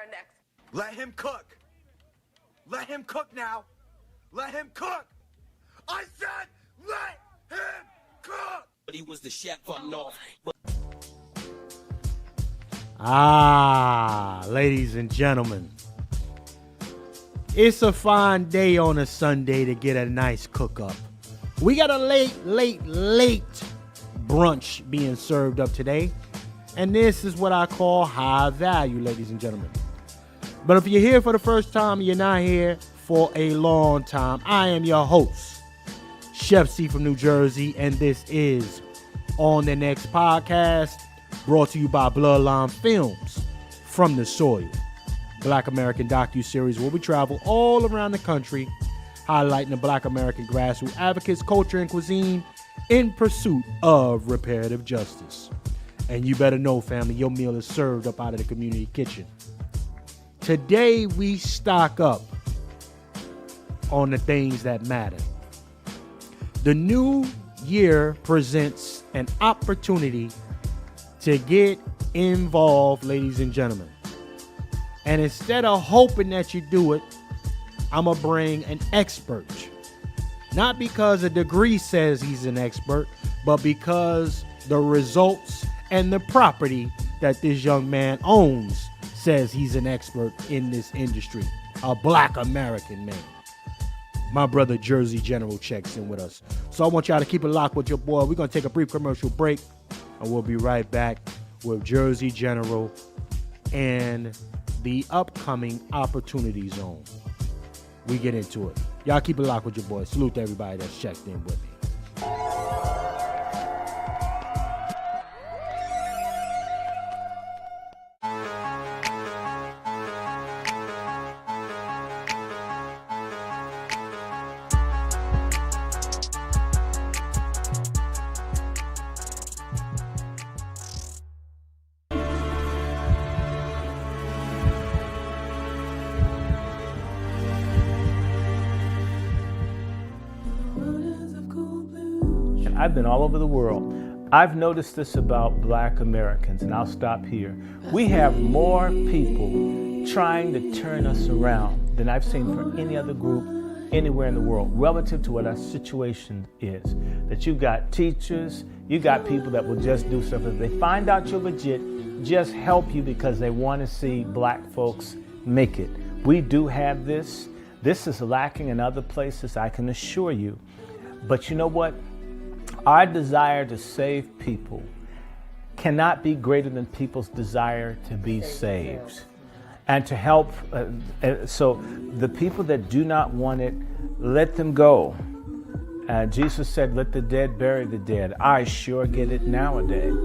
are next. Let him cook. Let him cook now. Let him cook. I said let him cook. But he was the chef up north. Ladies and gentlemen, it's a fine day on a Sunday to get a nice cook-up. We got a late brunch being served up today, and this is what I call high value, ladies and gentlemen. But if you're here for the first time, you're not here for a long time. I am your host, Chef C from New Jersey, and this is On the Next Podcast, brought to you by Bloodline Films from the Soil, Black American docu-series where we travel all around the country, highlighting the Black American grassroots advocates, culture, and cuisine in pursuit of reparative justice. And you better know, family, your meal is served up out of the community kitchen. Today, we stock up on the things that matter. The new year presents an opportunity to get involved, ladies and gentlemen. And instead of hoping that you do it, I'm going to bring an expert. Not because a degree says he's an expert, but because the results and the property that this young man owns says he's an expert in this industry. A Black American man. My brother Jersey General checks in with us. So I want y'all to keep it locked with your boy. We're going to take a brief commercial break, and we'll be right back with Jersey General and the upcoming Opportunity Zone. We get into it. Y'all keep it locked with your boy. Salute to everybody that's checked in with me. I've been all over the world. I've noticed this about Black Americans, and I'll stop here. We have more people trying to turn us around than I've seen for any other group anywhere in the world, relative to what our situation is. That you've got teachers, you got people that will just do stuff. If they find out you're legit, just help you because they want to see Black folks make it. We do have this. This is lacking in other places, I can assure you. But you know what? Our desire to save people cannot be greater than people's desire to be saved and to help. So the people that do not want it, let them go. Jesus said, let the dead bury the dead. I sure get it nowadays.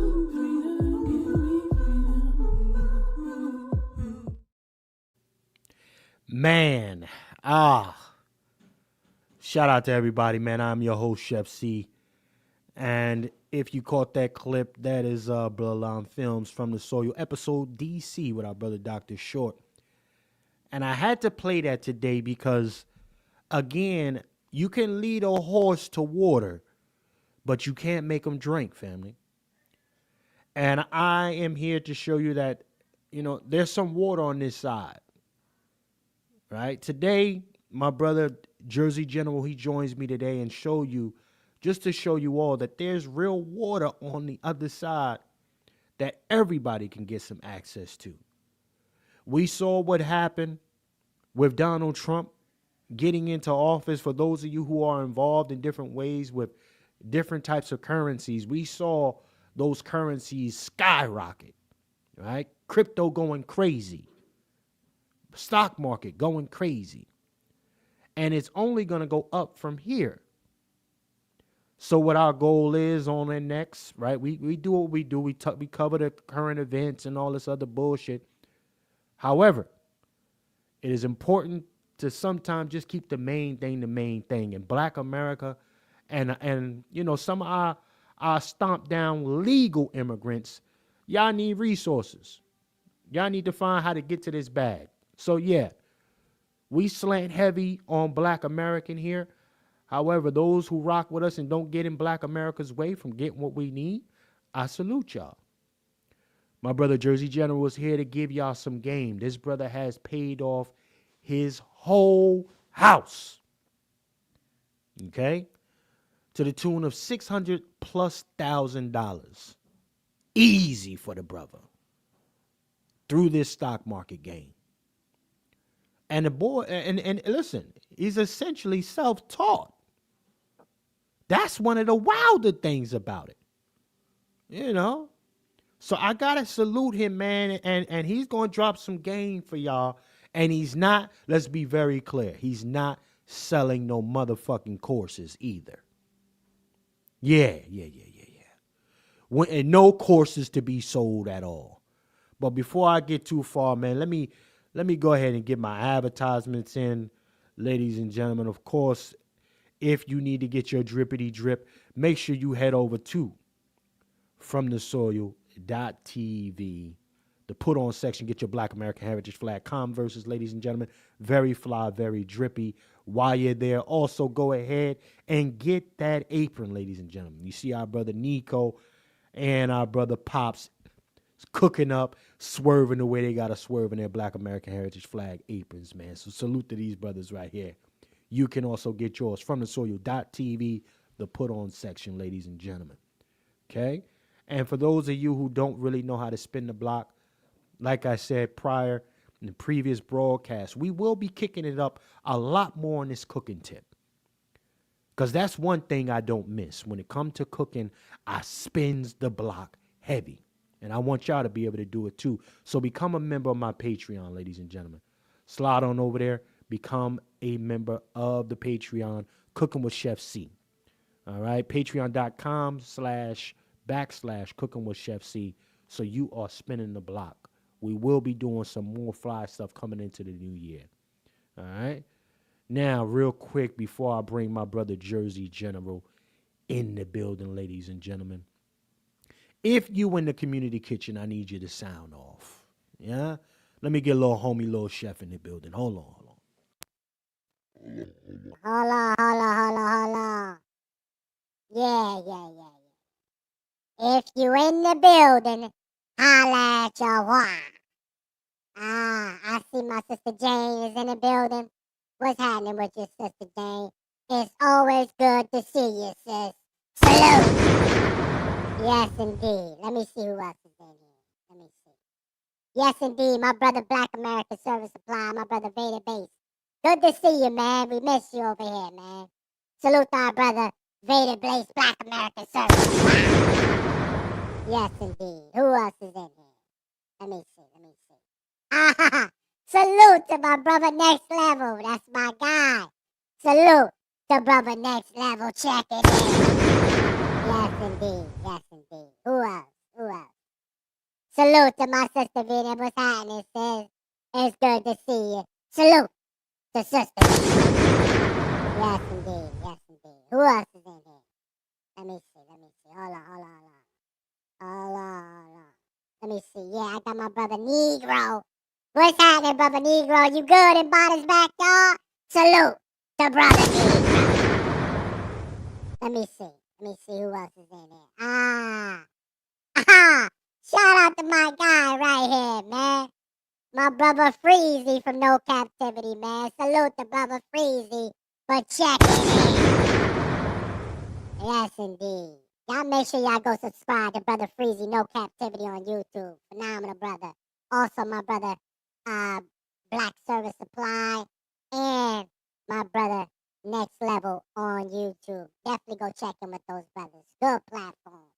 Man, shout out to everybody, man. I'm your host, Chef C. And if you caught that clip, that is Bloodline Films from the Soil, episode DC with our brother Dr. Short. And I had to play that today because, again, you can lead a horse to water, but you can't make him drink, family. And I am here to show you that, you know, there's some water on this side, right? Today, my brother Jersey General, he joins me today and just to show you all that there's real water on the other side that everybody can get some access to. We saw what happened with Donald Trump getting into office. For those of you who are involved in different ways with different types of currencies, we saw those currencies skyrocket, right? Crypto going crazy, stock market going crazy. And it's only going to go up from here. So what our goal is on the next, right? We do what we do. We cover the current events and all this other bullshit. However, it is important to sometimes just keep the main thing. In Black America and you know, some of our stomped down legal immigrants, y'all need resources. Y'all need to find how to get to this bag. So yeah, we slant heavy on Black American here. However, those who rock with us and don't get in Black America's way from getting what we need, I salute y'all. My brother Jersey General is here to give y'all some game. This brother has paid off his whole house. Okay? To the tune of $600,000+. Easy for the brother. Through this stock market game. And the boy, and listen, he's essentially self-taught. That's one of the wilder things about it. You know? So I gotta salute him, man, and he's gonna drop some game for y'all. And he's not, let's be very clear, he's not selling no motherfucking courses either. Yeah. And no courses to be sold at all. But before I get too far, man, let me go ahead and get my advertisements in, ladies and gentlemen. Of course, if you need to get your drippity drip, make sure you head over to FromTheSoil.tv. The put on section, get your Black American Heritage flag. Converses, ladies and gentlemen, very fly, very drippy. While you're there, also go ahead and get that apron, ladies and gentlemen. You see our brother Nico and our brother Pops cooking up, swerving the way they got to swerve in their Black American Heritage flag aprons, man. So salute to these brothers right here. You can also get yours from thesoil.tv, the put on section, ladies and gentlemen. Okay? And for those of you who don't really know how to spin the block, like I said prior in the previous broadcast, we will be kicking it up a lot more on this cooking tip. Because that's one thing I don't miss. When it comes to cooking, I spins the block heavy. And I want y'all to be able to do it too. So become a member of my Patreon, ladies and gentlemen. Slide on over there. Become a member of the Patreon, Cooking with Chef C. All right? Patreon.com//Cooking with Chef C. So you are spinning the block. We will be doing some more fly stuff coming into the new year. All right? Now, real quick, before I bring my brother Jersey General in the building, ladies and gentlemen. If you in the community kitchen, I need you to sound off. Yeah? Let me get a little homie, little chef in the building. Hold on. Hold on. Yeah. If you in the building, holla at your wife. I see my sister Jane is in the building. What's happening with your sister Jane? It's always good to see you, sis. Salute! Yes, indeed. Let me see who else is in here. Let me see. Yes, indeed. My brother Black American Service Supply. My brother Vader Base. Good to see you, man. We miss you over here, man. Salute our brother Vader Blaze Black American Service Supply. Yes, indeed. Who else is in here? Let me see. Salute to my brother Next Level. That's my guy. Salute to brother Next Level. Check it in. Yes, indeed. Who else? Salute to my sister Vina. What's happening, sis? It's good to see you. Salute to sister. Yes, indeed. Who else is in here? Let me see. Hold on. Let me see. Yeah, I got my brother Negro. What's happening, brother Negro? You good in Bonner's backyard? Salute to brother Negro. Let me see who else is in here. Shout out to my guy right here, man. My brother Freezy from No Captivity, man. Salute to brother Freezy for checking in. Yes, indeed. Y'all make sure y'all go subscribe to brother Freezy No Captivity on YouTube. Phenomenal brother. Also, my brother Black Service Supply and my brother Next Level on YouTube. Definitely go check in with those brothers. Good platforms.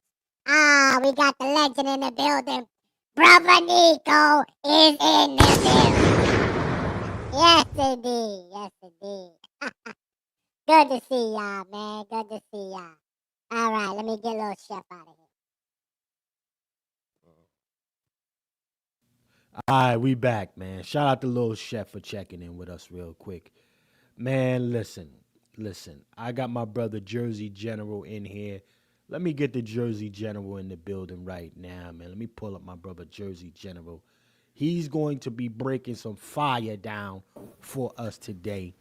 We got the legend in the building. Brother Nico is in the building. Yes, indeed. Good to see y'all, man. All right, let me get a little chef out of here. All right, we back, man. Shout out to Lil Chef for checking in with us real quick. Man, listen. I got my brother Jersey General in here. Let me get the Jersey General in the building right now, man. Let me pull up my brother Jersey General. He's going to be breaking some fire down for us today.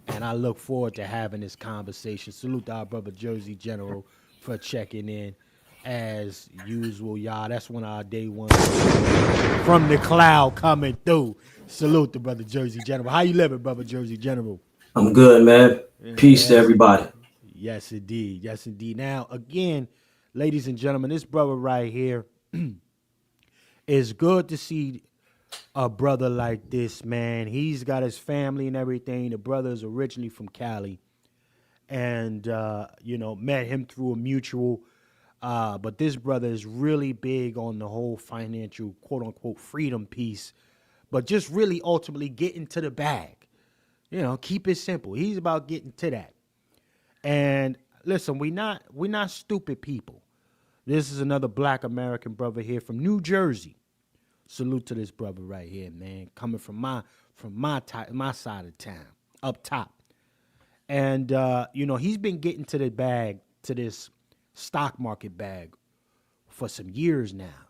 And I look forward to having this conversation. Salute to our brother Jersey General for checking in. as usual, y'all. That's one of our day one from the cloud coming through. Salute to brother Jersey General. How you living, brother Jersey General? I'm good, man. Peace to Yes, everybody. yes, indeed, yes, indeed. Now, again, ladies and gentlemen, this brother right here is good to see a brother like this, man. He's got his family and everything. The brother is originally from Cali, and met him through a mutual. But this brother is really big on the whole financial quote unquote freedom piece, but just really ultimately getting to the bag. Keep it simple. He's about getting to that. And listen, we not stupid people. This is another black American brother here from New Jersey. Salute to this brother right here, man. Coming from my side of town, up top. And he's been getting to the bag, to this stock market bag for some years now.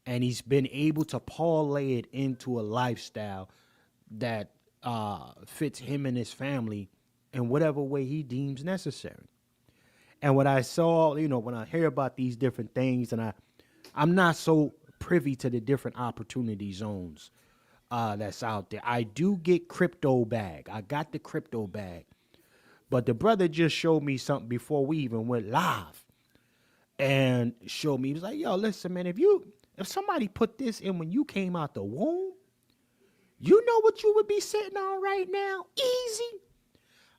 And he's been able to parlay it into a lifestyle that fits him and his family in whatever way he deems necessary. And what I saw, when I hear about these different things, and I'm not so privy to the different opportunity zones that's out there. I do get crypto bag. I got the crypto bag. But the brother just showed me something before we even went live, and showed me. He was like, "Yo, listen, man. If somebody put this in when you came out the womb, you know what you would be sitting on right now? Easy."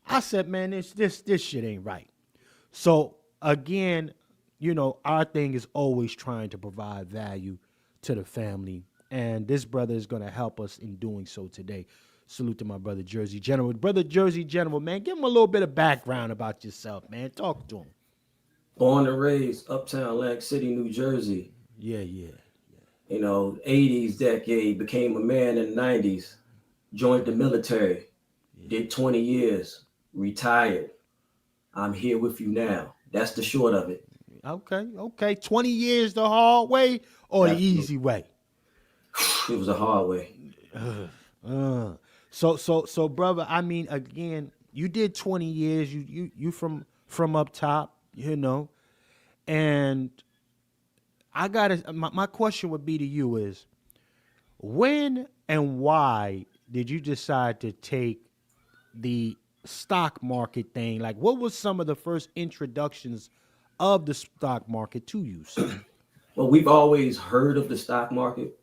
I said, "Man, this shit ain't right." So again, our thing is always trying to provide value to the family, and this brother is going to help us in doing so today. Salute to my brother Jersey General. Brother Jersey General, man, give him a little bit of background about yourself, man. Talk to him. Born and raised uptown Atlantic City, New Jersey. Yeah, yeah. 80s decade, became a man in the 90s, joined the military, did 20 years, retired. I'm here with you now. That's the short of it. Okay. 20 years the hard way or the easy way? It was a hard way. So, brother, I mean, again, you did 20 years. You from up top, and I gotta. My question would be to you is, when and why did you decide to take the stock market thing? Like, what was some of the first introductions of the stock market to you, sir? Well, we've always heard of the stock market,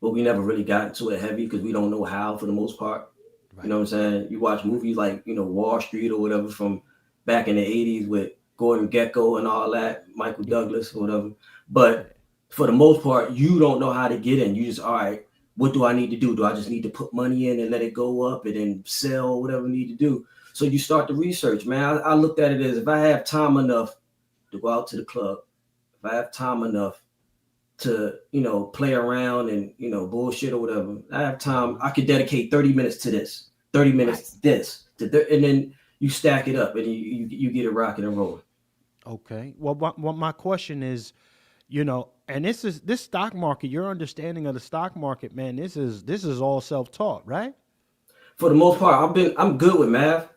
but we never really got into it heavy because we don't know how for the most part. Right. You know what I'm saying? You watch movies like, Wall Street or whatever from back in the 80s with Gordon Gekko and all that, Michael Douglas or whatever. But for the most part, you don't know how to get in. You just, all right, what do I need to do? Do I just need to put money in and let it go up and then sell whatever I need to do? So you start the research, man. I looked at it as if I have time enough to go out to the club, if I have time enough to, play around and, bullshit or whatever, I have time. I could dedicate 30 minutes to this, 30 minutes to this, and then you stack it up and you get it rocking and rolling. Okay. Well, my question is, and this stock market, your understanding of the stock market, man, this is all self-taught, right? For the most part, I'm good with math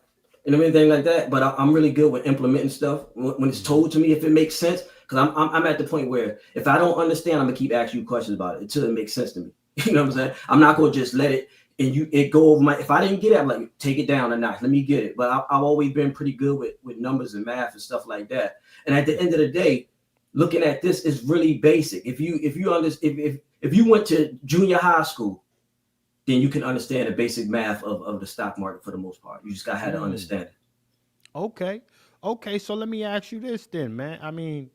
and everything like that, but I'm really good with implementing stuff when it's told to me, if it makes sense. Because I'm at the point where if I don't understand, I'm gonna keep asking you questions about it until it makes sense to me. You know what I'm saying? I'm not gonna just let it it go over my. If I didn't get it, I'm like, take it down a notch. Let me get it. But I've always been pretty good with numbers and math and stuff like that. And at the end of the day, looking at this is really basic. If you went to junior high school, then you can understand the basic math of the stock market for the most part. You just gotta have to understand it. Okay. So let me ask you this then, man. I mean,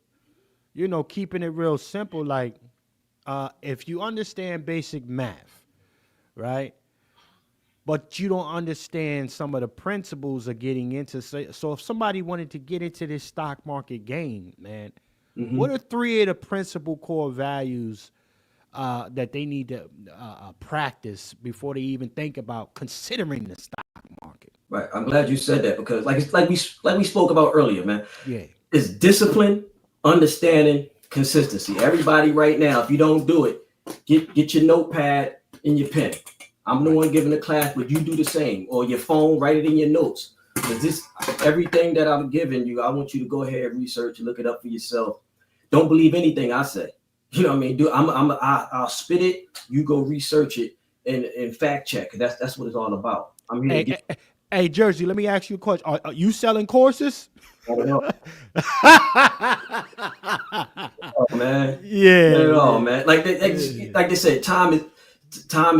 keeping it real simple, like, if you understand basic math, right? But you don't understand some of the principles of getting into. So if somebody wanted to get into this stock market game, man, what are 3 of the principal core values that they need to practice before they even think about considering the stock market? Right. I'm glad you said that because like we spoke about earlier, man. Yeah. It's discipline, understanding, consistency. Everybody right now, if you don't do it, get your notepad and your pen. I'm the one giving the class, but you do the same. Or your phone, write it in your notes. Because everything that I'm giving you, I want you to go ahead and research and look it up for yourself don't believe anything I say. You know what I mean? I'll spit it. You go research it and fact check. That's what it's all about. I'm here to get. Hey, Jersey, let me ask you a question. Are you selling courses? I don't know. Oh, man. Yeah. Not at all, man. Like they said, time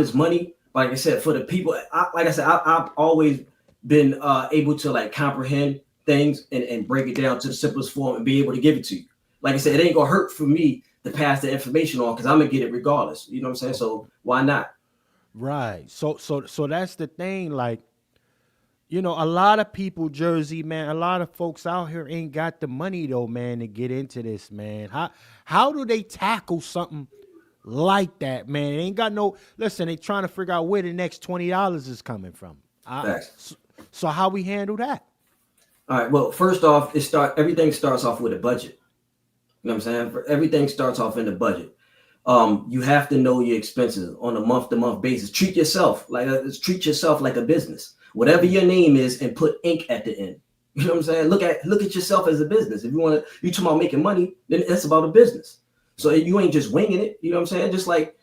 is money. Like I said, for the people, I've always been able to like comprehend things and break it down to the simplest form and be able to give it to you. Like I said, it ain't gonna hurt for me to pass the information on because I'm gonna get it regardless. You know what I'm saying? So why not? Right. So that's the thing. Like, you know, a lot of people, Jersey, man, a lot of folks out here ain't got the money though, man, to get into this, man. How do they tackle something like that, man? They ain't got no. Listen, they trying to figure out where the next $20 is coming from. So how we handle that? All right. Well, first off, everything starts off with a budget. You know what I'm saying? Everything starts off in the budget. You have to know your expenses on a month-to-month basis. Treat yourself like a business. Whatever your name is, and put ink at the end. You know what I'm saying? Look at yourself as a business. If you talking about making money, then that's about a business. So you ain't just winging it. You know what I'm saying? Just like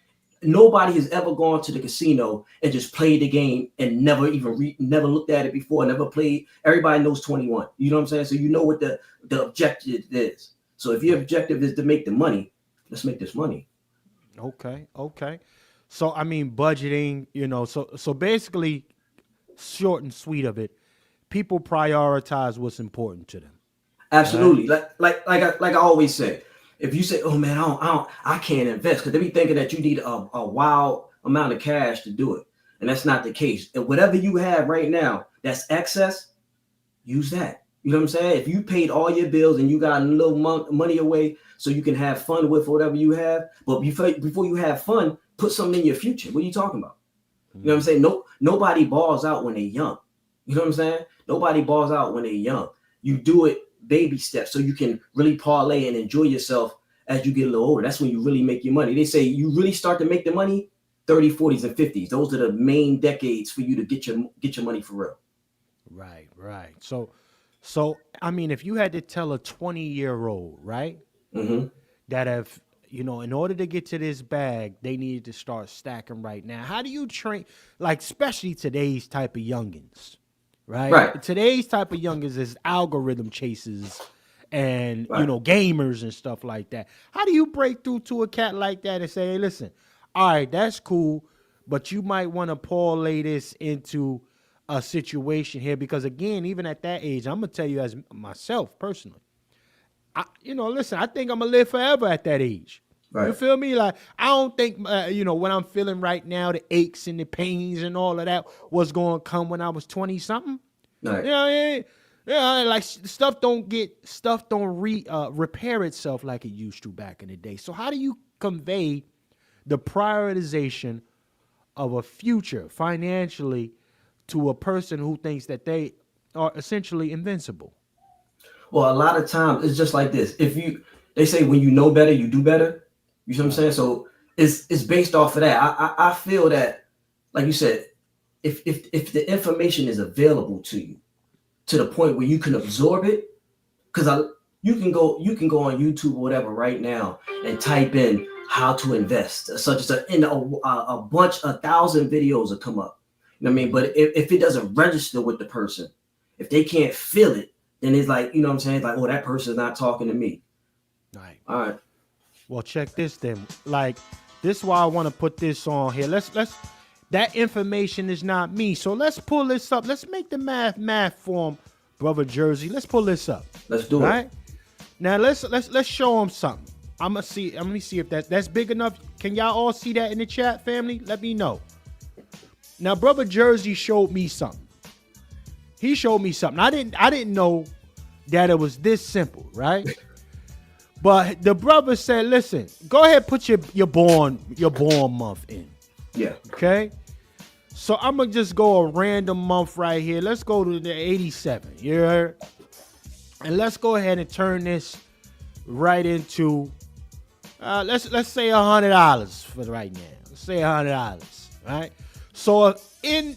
nobody has ever gone to the casino and just played the game and never looked at it before, never played. Everybody knows 21. You know what I'm saying? So you know what the objective is. So if your objective is to make the money, let's make this money. Okay. So I mean, budgeting, you know, so basically, short and sweet of it, people prioritize what's important to them. Absolutely. Right? Like I always say, if you say, "Oh man, I can't invest," because they be thinking that you need a wild amount of cash to do it, and that's not the case. And whatever you have right now that's excess, use that. You know what I'm saying? If you paid all your bills and you got a little money away so you can have fun with whatever you have, but before you have fun, put something in your future. What are you talking about? You know what I'm saying? Nobody balls out when they're young. You know what I'm saying? Nobody balls out when they're young. You do it baby steps so you can really parlay and enjoy yourself as you get a little older. That's when you really make your money. They say you really start to make the money 30s, 40s, and 50s. Those are the main decades for you to get your money for real. Right. So I mean, if you had to tell a 20-year-old, right, that have, you know, in order to get to this bag, they needed to start stacking right now. How do you train, like, especially today's type of youngins, right? Today's type of youngins is algorithm chasers and, you know, gamers and stuff like that. How do you break through to a cat like that and say, hey, listen, all right, that's cool, but you might want to parlay this into a situation here? Because, again, even at that age, I'm going to tell you as myself personally, listen, I think I'm going to live forever at that age. Right. You feel me? Like, I don't think, what I'm feeling right now, the aches and the pains and all of that was going to come when I was 20-something. Right. You know, like stuff don't repair itself like it used to back in the day. So how do you convey the prioritization of a future financially to a person who thinks that they are essentially invincible? Well, a lot of times it's just like this. They say when you know better, you do better. You see what I'm saying? So it's based off of that. I feel that, like you said, if the information is available to you to the point where you can absorb it, because you can go on YouTube or whatever right now and type in how to invest, such as a bunch, 1,000 videos will come up. You know what I mean? But if it doesn't register with the person, if they can't feel it, then it's like, you know what I'm saying? It's like, oh, that person's not talking to me. Right. All right. Well, check this then. Like, this is why I want to put this on here. Let's that information is not me. So let's pull this up. Let's make the math form, brother Jersey. Let's pull this up. Let's do it. Right? Now let's show them something. I'm gonna see if that's big enough. Can y'all all see that in the chat, family? Let me know. Now, brother Jersey showed me something. He showed me something. I didn't know that it was this simple, right? But the brother said, "Listen, go ahead, put your born month in." Yeah. Okay. So I'm gonna just go a random month right here. Let's go to the 87. You heard? And let's go ahead and turn this right into let's say $100 for right now. Let's say $100, right? So in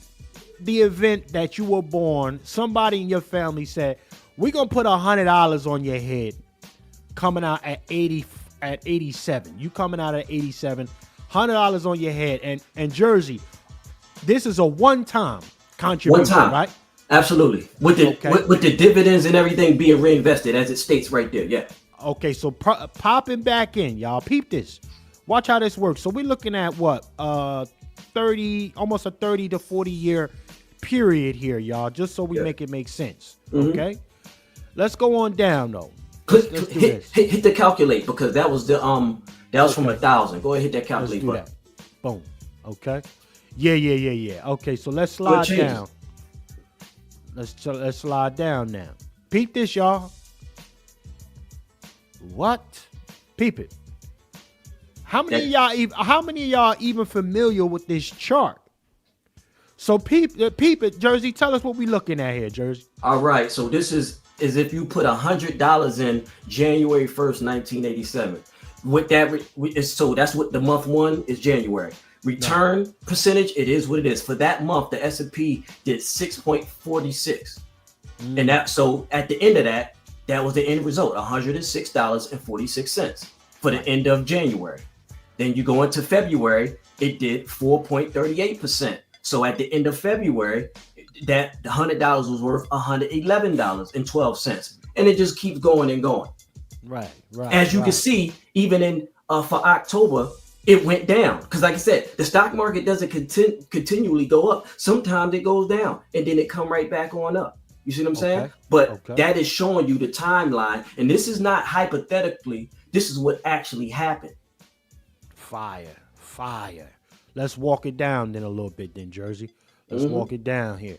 the event that you were born, somebody in your family said, we're going to put $100 on your head coming out at 87. You coming out at 87, $100 on your head. And Jersey, this is a one-time contribution, right? Absolutely. With the dividends and everything being reinvested as it states right there. Yeah. Okay, so popping back in, y'all. Peep this. Watch how this works. So we're looking at what? 30, almost a 30 to 40 year period here, y'all, just so we make it make sense. Okay? Let's go on down though. Hit the calculate, because that was the that was from 1,000. Go ahead, hit that calculate button. Boom. Okay. Yeah. Okay, so let's slide down. Let's slide down now. Peep this, y'all. What? Peep it. How many of y'all even familiar with this chart? So peep it, Jersey. Tell us what we looking at here, Jersey. All right. So this is if you put $100 in January 1st, 1987. With that, so that's what the month one is, January. Return percentage, it is what it is. For that month, the S&P did 6.46. And that, so at the end of that was the end result, $106.46 for the end of January. Then you go into February, it did 4.38%. So at the end of February, that the $100 was worth $111.12. And it just keeps going and going. Right. As you can see, even in for October, it went down. Because like I said, the stock market doesn't continually go up. Sometimes it goes down and then it come right back on up. You see what I'm saying? But that is showing you the timeline. And this is not hypothetically. This is what actually happened. Fire. Let's walk it down then a little bit then, Jersey. Let's walk it down here.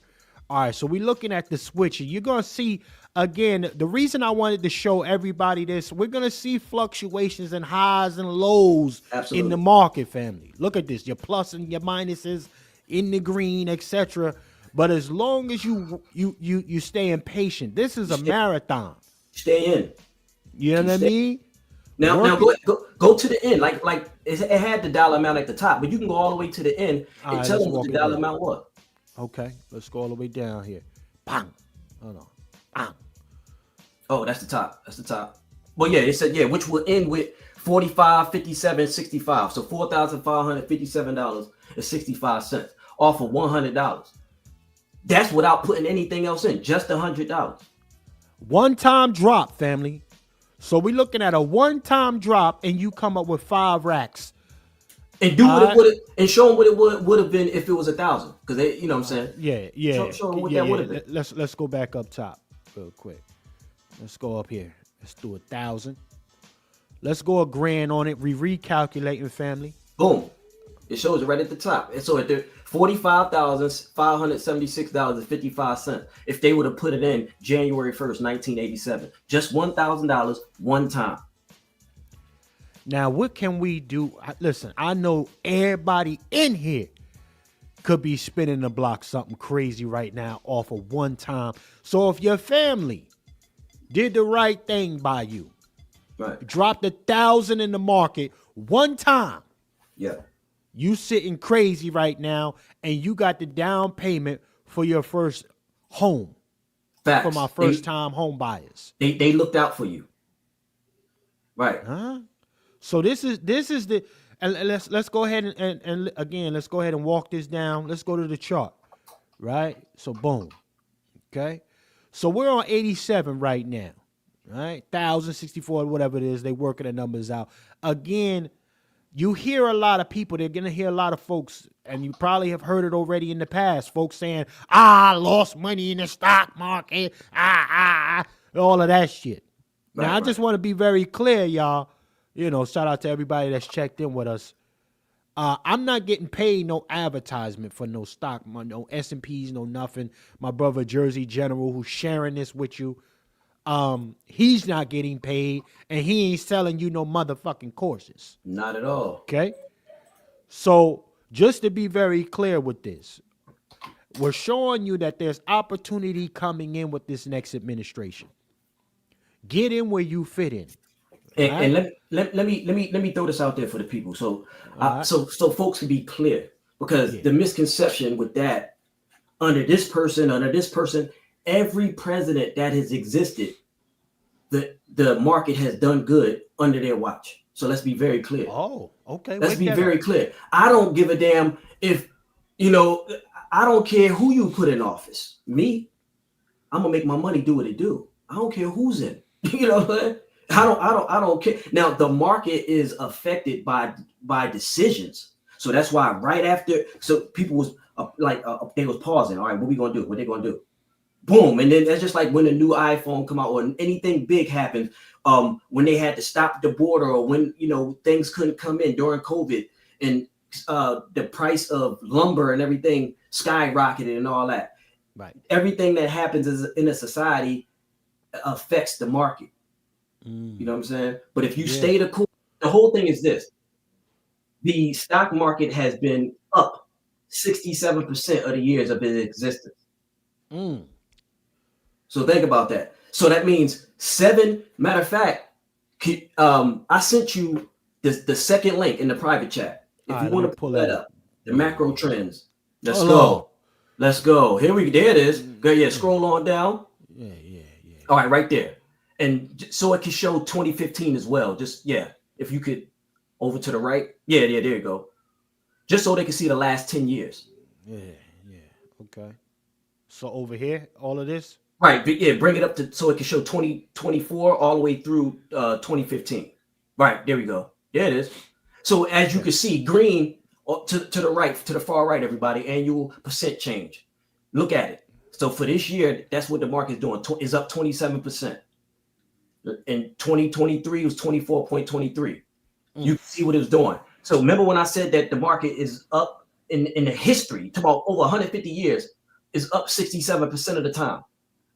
All right, so we're looking at the switch. You're going to see, again, the reason I wanted to show everybody this, we're going to see fluctuations and highs and lows in the market, family. Look at this, your plus and your minuses in the green, etc. But as long as you staying patient, this is a marathon. Stay in. You know what I mean? Now go to the end. Like it had the dollar amount at the top, but you can go all the way to the end and tell them what the dollar amount was. Okay, let's go all the way down here. Bang. Hold on. Bang. Oh, that's the top. Well, yeah, it said, which will end with 45, 57, 65. So $4,557.65 off of $100. That's without putting anything else in, just $100. One-time drop, family. So we're looking at a one-time drop, and you come up with 5 racks. And do what it would, and show them what it would have been if it was 1,000. Because you know what I'm saying? Yeah. Show them what that would have been. Let's go back up top real quick. Let's go up here. Let's do 1,000. Let's go $1,000 on it. Recalculating, family. Boom. It shows it right at the top. And so at the $45,576.55 if they would have put it in January 1st, 1987. Just $1,000 one time. Now, what can we do? Listen, I know everybody in here could be spinning the block something crazy right now off of one time. So if your family did the right thing by you, dropped 1,000 in the market one time, you sitting crazy right now, and you got the down payment for your first home. Facts. For my first time home buyers. They looked out for you. Right. Huh? So this is the, and let's go ahead and again, let's go ahead and walk this down. Let's go to the chart, right? So boom, okay. So we're on 87 right now, right? 1,064, whatever it is. They working the numbers out. Again, you hear a lot of people. They're gonna hear a lot of folks, and you probably have heard it already in the past. Folks saying, I lost money in the stock market, all of that shit. Now I just want to be very clear, y'all. You know, shout out to everybody that's checked in with us. I'm not getting paid no advertisement for no stock, no S&Ps, no nothing. My brother Jersey General, who's sharing this with you, he's not getting paid, and he ain't selling you no motherfucking courses. Not at all. Okay? So just to be very clear with this, we're showing you that there's opportunity coming in with this next administration. Get in where you fit in. And let me throw this out there for the people, so folks can be clear, because the misconception with that, under this person, every president that has existed the market has done good under their watch. So let's be very clear. Oh, okay. Let's Wake be that very up. clear. I don't give a damn if, you know, I don't care who you put in office. Me, I'm gonna make my money do what it do. I don't care who's in. You know what I'm saying? I don't care. Now the market is affected by decisions. So that's why right after, so people was they was pausing. All right, what we gonna do? What they gonna do? Boom, and then that's just like when a new iPhone come out or anything big happens. When they had to stop the border, or when things couldn't come in during COVID, and the price of lumber and everything skyrocketed and all that. Right. Everything that happens in a society affects the market. You know what I'm saying? But if you stay the course, the whole thing is this: the stock market has been up 67% of the years of its existence. Mm. So think about that. So that means matter of fact, I sent you the second link in the private chat. If you want to pull that up, the macro trends. Let's go. Let's go. There it is. Go, yeah, scroll on down. Yeah. All right, right there. And so it can show 2015 as well. Just, if you could over to the right. Yeah, there you go. Just so they can see the last 10 years. Yeah. Okay. So over here, all of this? Right, but yeah, bring it up so it can show 2024 all the way through 2015. Right, there we go. There it is. So as you can see, green to the right, to the far right, everybody, annual percent change. Look at it. So for this year, that's what the market is doing. Is up 27%. In 2023, it was 24.23. You can see what it was doing. So remember when I said that the market is up in the history, talk about over 150 years, is up 67% of the time.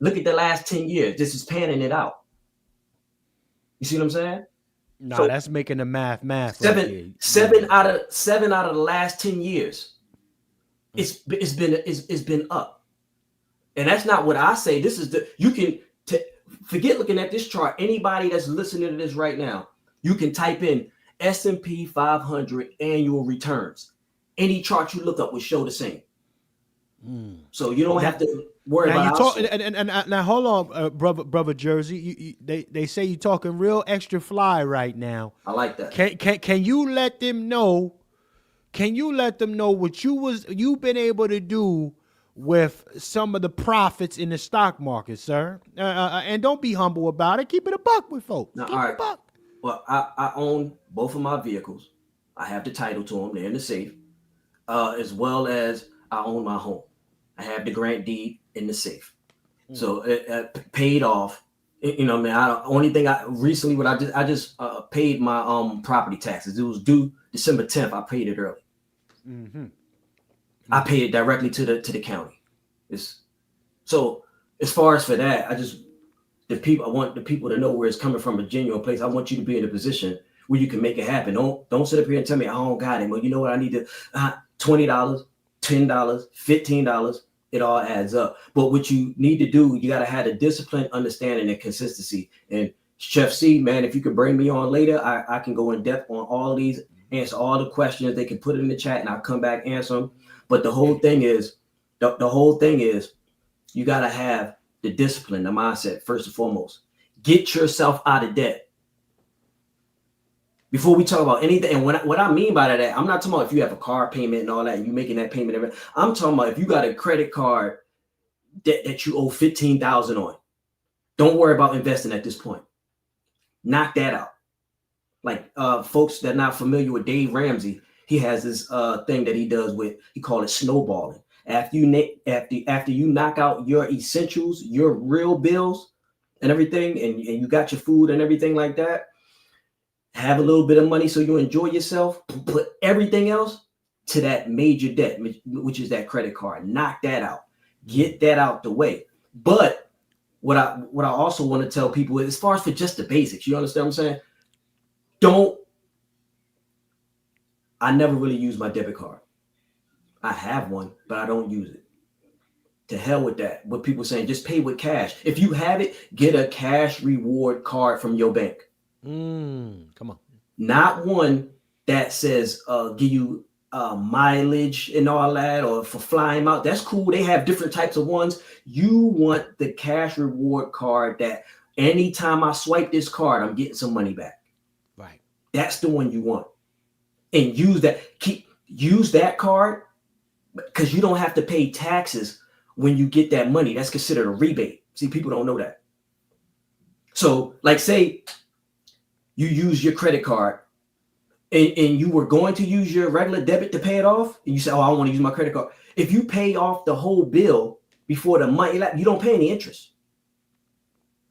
Look at the last 10 years. This is panning it out. You see what I'm saying? Nah, So that's making the math. Seven out of the last 10 years, it's been up. And that's not what I say. This is you can forget looking at this chart. Anybody that's listening to this right now, you can type in S&P 500 annual returns. Any chart you look up will show the same. So you don't have to worry now about. Now hold on, brother Jersey. They say you're talking real extra fly right now. I like that. Can you let them know? Can you let them know what you've been able to do with some of the profits in the stock market, sir? And don't be humble about it. Keep it a buck with folks. Now, Keep all it right. a buck. Well, I own both of my vehicles. I have the title to them. They're in the safe, as well as I own my home. I have the grant deed in the safe, so it paid off. Only thing I just paid my property taxes. It was due December 10th. I paid it early. I paid it directly to the county. So as far as for that, I want the people to know where it's coming from, a genuine place. I want you to be in a position where you can make it happen. Don't sit up here and tell me I don't got it. Well, you know what? I need to $20, $10, $15. It all adds up. But what you need to do, you got to have the discipline, understanding, and consistency. And Chef C, man, if you could bring me on later, I can go in depth on all of these, answer all the questions. They can put it in the chat, and I'll come back and answer them. But the whole thing is, you got to have the discipline, the mindset, first and foremost. Get yourself out of debt. Before we talk about anything, and what I mean by that, I'm not talking about if you have a car payment and all that, and you making that payment. I'm talking about if you got a credit card that you owe $15,000 on. Don't worry about investing at this point. Knock that out. Like folks that are not familiar with Dave Ramsey, he has this thing that he does he call it snowballing. After you knock out your essentials, your real bills and everything, and you got your food and everything like that, have a little bit of money so you enjoy yourself, put everything else to that major debt, which is that credit card. Knock that out. Get that out the way. But what I also want to tell people is, as far as for just the basics, you understand what I'm saying? I never really use my debit card. I have one, but I don't use it. To hell with that. What people saying, just pay with cash. If you have it, get a cash reward card from your bank. Come on. Not one that says give you mileage and all that, or for flying out. That's cool. They have different types of ones. You want the cash reward card that anytime I swipe this card, I'm getting some money back. Right. That's the one you want. And use that card because you don't have to pay taxes when you get that money. That's considered a rebate. See, people don't know that. So, like, say you use your credit card and you were going to use your regular debit to pay it off, and you say, oh, I want to use my credit card. If you pay off the whole bill before the money, you don't pay any interest.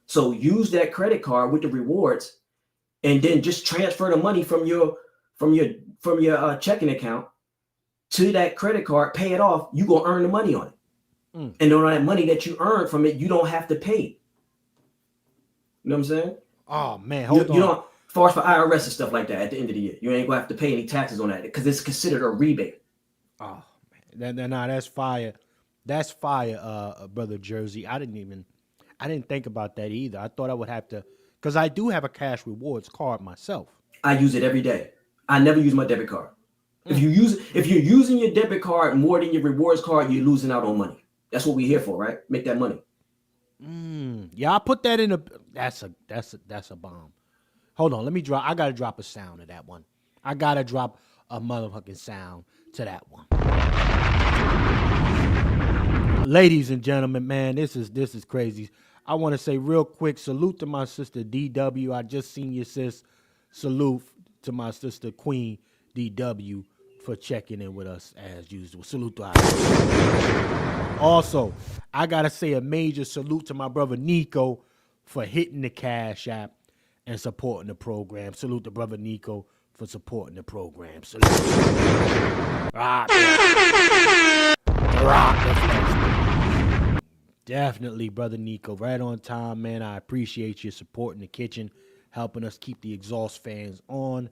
So use that credit card with the rewards, and then just transfer the money from your checking account to that credit card, pay it off. You gonna earn the money on it, and on that money that you earn from it, you don't have to pay. You know what I'm saying? Oh man, hold on. You know, as far as for IRS and stuff like that, at the end of the year, you ain't gonna have to pay any taxes on that because it's considered a rebate. Oh man, that's fire. That's fire, brother Jersey. I didn't think about that either. I thought I would have to, because I do have a cash rewards card myself. I use it every day. I never use my debit card. If you're using your debit card more than your rewards card, you're losing out on money. That's what we're here for, right? Make that money. Yeah, I put that in a. That's a bomb. Hold on, I gotta drop a sound to that one. I gotta drop a motherfucking sound to that one. Ladies and gentlemen, man, this is crazy. I want to say real quick, salute to my sister DW. I just seen your sis. Salute to my sister Queen DW for checking in with us as usual. Salute to her. Also, I gotta say a major salute to my brother Nico for hitting the Cash App and supporting the program. Salute to brother Nico for supporting the program. Salute. Rock the flex. Definitely, brother Nico. Right on time, man. I appreciate you supporting the kitchen, helping us keep the exhaust fans on.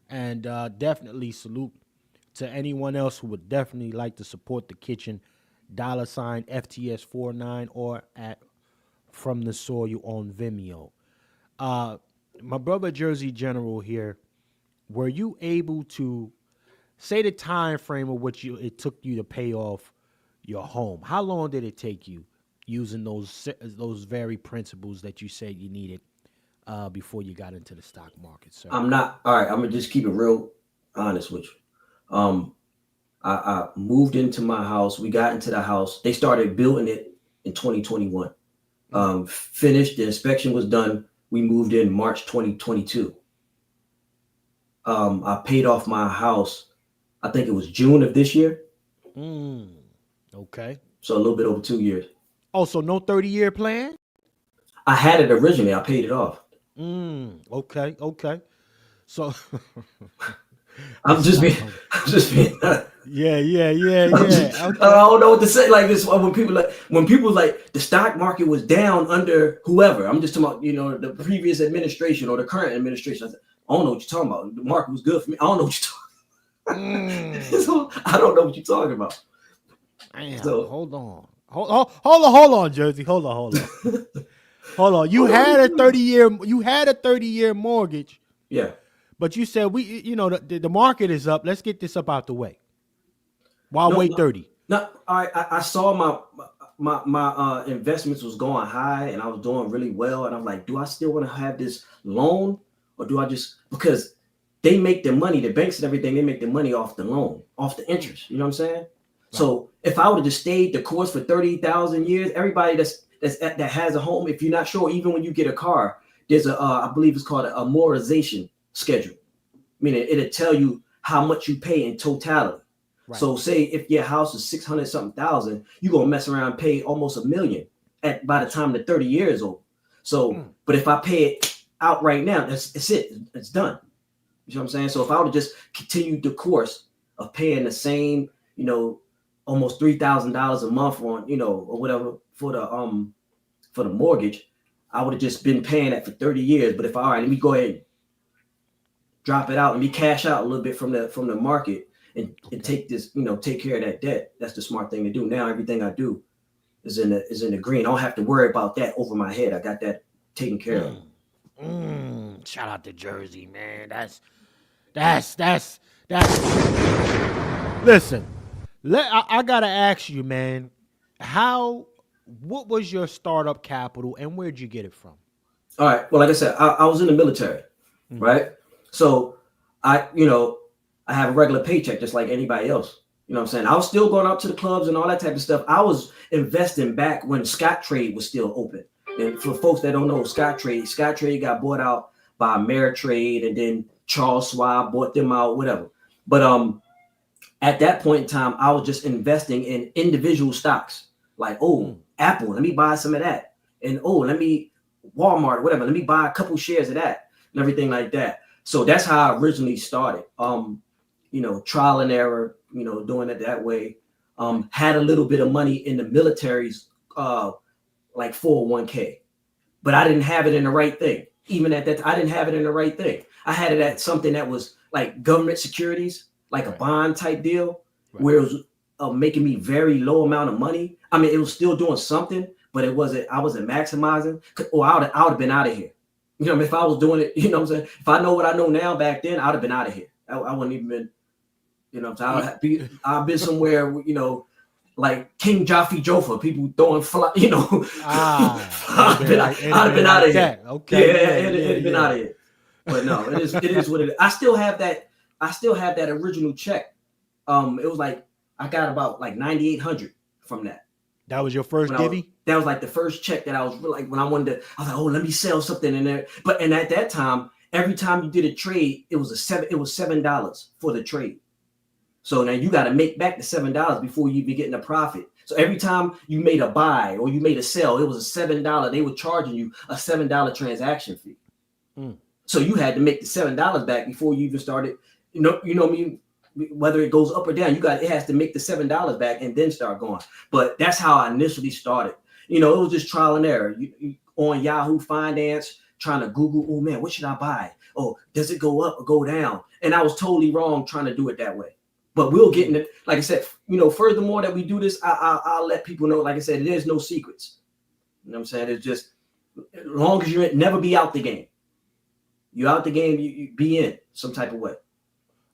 And definitely salute to anyone else who would definitely like to support the kitchen. $ FTS49 or at From the Soil on Vimeo. My brother Jersey General here, were you able to say the time frame of which it took you to pay off your home? How long did it take you using those very principles that you said you needed before you got into the stock market, sir? I'm gonna just keep it real honest with you. I moved into my house. We got into the house. They started building it in 2021. Finished. The inspection was done. We moved in March 2022. I paid off my house. I think it was June of this year. Okay. So a little bit over 2 years. Oh, so no 30-year plan? I had it originally. I paid it off. Okay. So I'm just being. Yeah. Okay. I don't know what to say. Like this, when people like the stock market was down under whoever. I'm just talking about, the previous administration or the current administration. I don't know what you're talking about. The market was good for me. I don't know what you're talking about. So, I don't know what you're talking about. Damn, So, hold on, Jersey. Hold on. Hold on. You had a 30-year mortgage. Yeah. But you said the market is up. Let's get this up out the way. Why wait 30? No, I saw my investments was going high and I was doing really well. And I'm like, do I still want to have this loan, or do I because they make the money, the banks and everything, they make the money off the loan, off the interest. You know what I'm saying? Right. So if I would have just stayed the course for 30,000 years, everybody that has a home, if you're not sure, even when you get a car, there's I believe it's called a amortization schedule. Meaning it'll tell you how much you pay in totality. Right. So say if your house is 600 something thousand, you're gonna mess around and pay almost $1 million by the time the 30 years over. So, but if I pay it out right now, it's done. You know what I'm saying? So if I would have just continued the course of paying the same, almost $3,000 a month on, or whatever for the mortgage, I would have just been paying that for 30 years. But if let me go ahead and drop it out, let me cash out a little bit from the market and take this, take care of that debt. That's the smart thing to do. Now everything I do is in the green. I don't have to worry about that over my head. I got that taken care of. Shout out to Jersey, man. That's listen. I gotta ask you, man. What was your startup capital and where'd you get it from? All right. Well, like I said, I was in the military, right? So I, I have a regular paycheck just like anybody else. You know what I'm saying? I was still going out to the clubs and all that type of stuff. I was investing back when Scottrade was still open. And for folks that don't know, Scottrade got bought out by Ameritrade, and then Charles Schwab bought them out, whatever. But at that point in time, I was just investing in individual stocks. Like, Apple, let me buy some of that. And let me Walmart, whatever, let me buy a couple shares of that and everything like that. So that's how I originally started. Trial and error, doing it that way. Had a little bit of money in the military's like 401k, but I didn't have it in the right thing. Even at that, I didn't have it in the right thing. I had it at something that was like government securities, like a bond type deal, where it was making me very low amount of money. I mean, it was still doing something, but I wasn't maximizing. Or I would have been out of here. If I was doing it, what I'm saying? If I know what I know now back then, I would have been out of here. I wouldn't even been, I've been somewhere, like King Jaffe Joffa, people throwing fly, I'd have been out of here. Okay. It'd been out of here. But no, it is what it is. I still have that original check. It was like I got about like 9,800 from that. That was your first divvy? That was like the first check that I was like, when I wanted to, I was like, oh, let me sell something in there. And at that time, every time you did a trade, it was $7 for the trade. So now you got to make back the $7 before you be getting a profit. So every time you made a buy or you made a sell, it was a $7. They were charging you a $7 transaction fee. So you had to make the $7 back before you even started. Whether it goes up or down, it has to make the $7 back and then start going. But that's how I initially started. It was just trial and error. You on Yahoo Finance, trying to Google, oh man, what should I buy? Oh, does it go up or go down? And I was totally wrong trying to do it that way. But we'll get in it. Like I said, furthermore that we do this, I'll let people know, like I said, there's no secrets. You know what I'm saying? It's just, as long as you're never be out the game. You're out the game, you be in some type of way.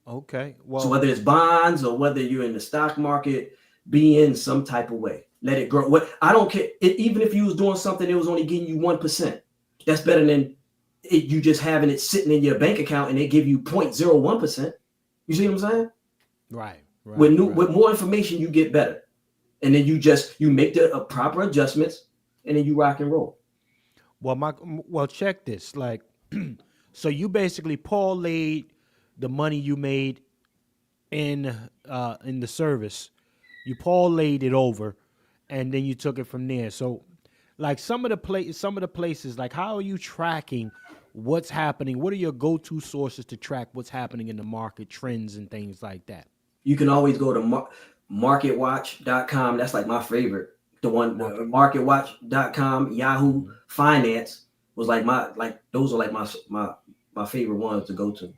Okay. Well, so whether it's bonds or whether you're in the stock market, be in some type of way. Let it grow. I don't care. Even if you was doing something that was only getting you 1%, that's better than you just having it sitting in your bank account and they give you 0.01%. You see what I'm saying? Right. With more information, you get better. And then you make the proper adjustments and then you rock and roll. Well, check this. Like, so you basically parlayed the money you made in the service, you parlayed it over, and then you took it from there. So, like some of the places, like how are you tracking what's happening? What are your go-to sources to track what's happening in the market, trends and things like that? You can always go to marketwatch.com. That's like my favorite. The one, marketwatch.com, Yahoo Finance was those are like my favorite ones to go to.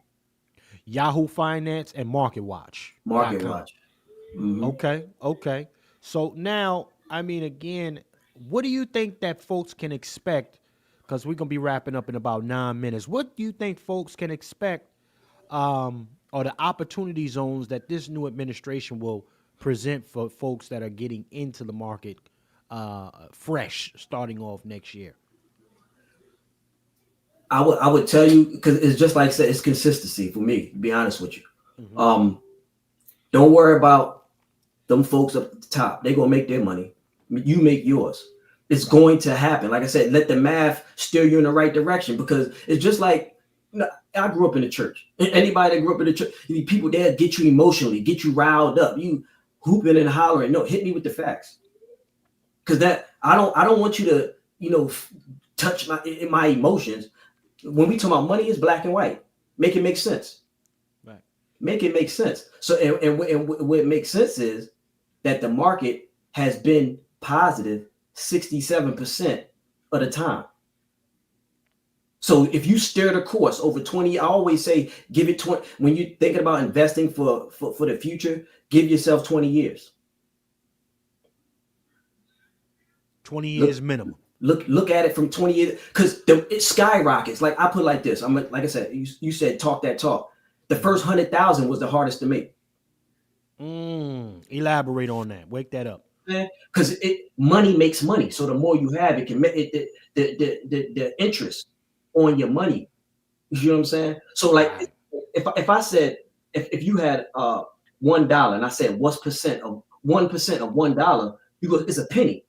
Yahoo Finance and MarketWatch. MarketWatch. Mm-hmm. Okay. So now, I mean, again, what do you think that folks can expect? Because we're going to be wrapping up in about 9 minutes. What do you think folks can expect or the opportunity zones that this new administration will present for folks that are getting into the market fresh starting off next year? I would tell you, because it's just like I said, it's consistency for me, to be honest with you. Mm-hmm. Don't worry about them folks up at the top. They're going to make their money. You make yours. It's going to happen. Like I said, let the math steer you in the right direction, because it's just like, I grew up in the church. Anybody that grew up in the church, people there get you emotionally, get you riled up. You hooping and hollering. No, hit me with the facts. Because that I don't want you to, touch my emotions. When we talk about money, it's black and white. Make it make sense. Right. Make it make sense. So, and what makes sense is that the market has been positive 67% of the time. So if you steer the course over 20, I always say, give it 20. When you're thinking about investing for the future, give yourself 20 years. 20 years minimum. Look at it from 20 years, because it skyrockets. Like I put it like this. Like I said, you said talk that talk. The first 100,000 was the hardest to make. Elaborate on that. Wake that up. Because money makes money. So the more you have, it can make it the interest on your money. You know what I'm saying? So like Right. if I said if you had $1 and I said what's percent of 1% of $1, you go it's a penny.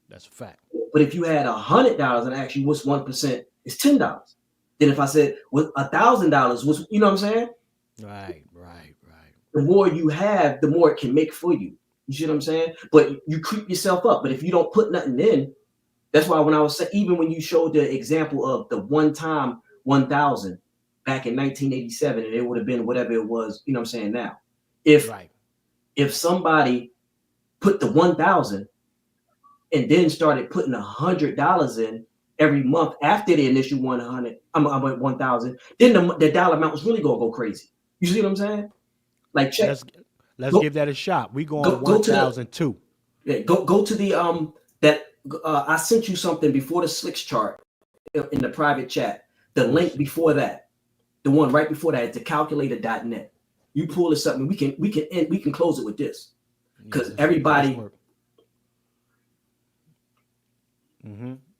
That's a fact. But if you had $100 and actually what's 1%, it's $10. Then if I said with $1,000 was you know what I'm saying? Right. The more you have, the more it can make for you. You see what I'm saying? But you creep yourself up. But if you don't put nothing in, that's why when I was saying, even when you showed the example of the one time 1,000 back in 1987, and it would have been whatever it was, you know what I'm saying now. If Right. if somebody put the 1,000 and then started putting $100 in every month after the initial 100, I'm at 1,000, then the dollar amount was really gonna go crazy. You see what I'm saying? Like check Let's go give that a shot. We going go to the 1,002. yeah, go to the that I sent you something before the slicks chart in the private chat. The Let me link see. before that, the one right before that is the calculator.net. You pull this up and we can close it with this. Yeah, Because let's make this work.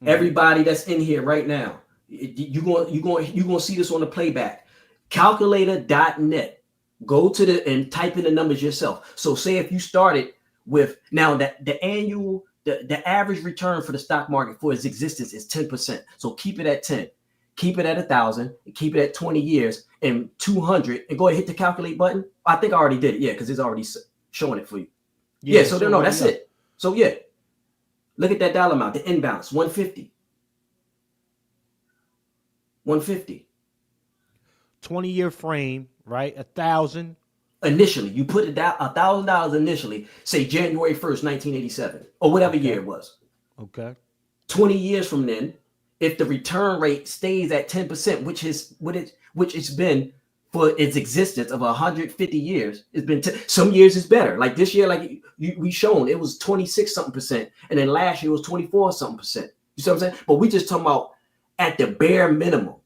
everybody that's in here right now, you're going to see this on the playback. Calculator.net. Go to the and type in the numbers yourself. So say if you started with now that the annual the average return for the stock market for its existence is 10%. So keep it at 10. Keep it at 1,000. Keep it at 20 years and 200. And go ahead and hit the calculate button. I think I already did it. Yeah, because it's already showing it for you. Yeah. So no, that's it. So yeah, look at that dollar amount. The inbounce 150. 150. 20-year frame, right? 1,000. Initially, you put it down $1,000 initially, say January 1st, 1987, or whatever year it was. Okay. 20 years from then, if the return rate stays at 10%, which it's been for its existence of 150 years, it's been some years is better. Like this year, like we shown, it was 26 something percent, and then last year was 24 something percent. You see what I'm saying? But we just talking about at the bare minimum.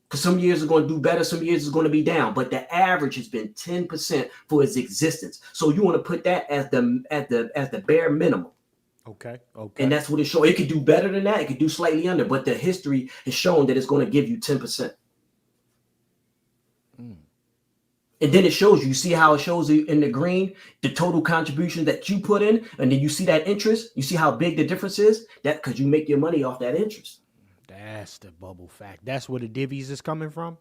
Because some years are going to do better, some years is going to be down, but the average has been 10% for its existence. So you want to put that as the bare minimum. Okay. And that's what it shows. It could do better than that. It could do slightly under, but the history has shown that it's going to give you 10%. And then it shows you see how it shows you in the green, the total contribution that you put in, and then you see that interest. You see how big the difference is? That because you make your money off that interest. That's the bubble fact. That's where the divvies is coming from.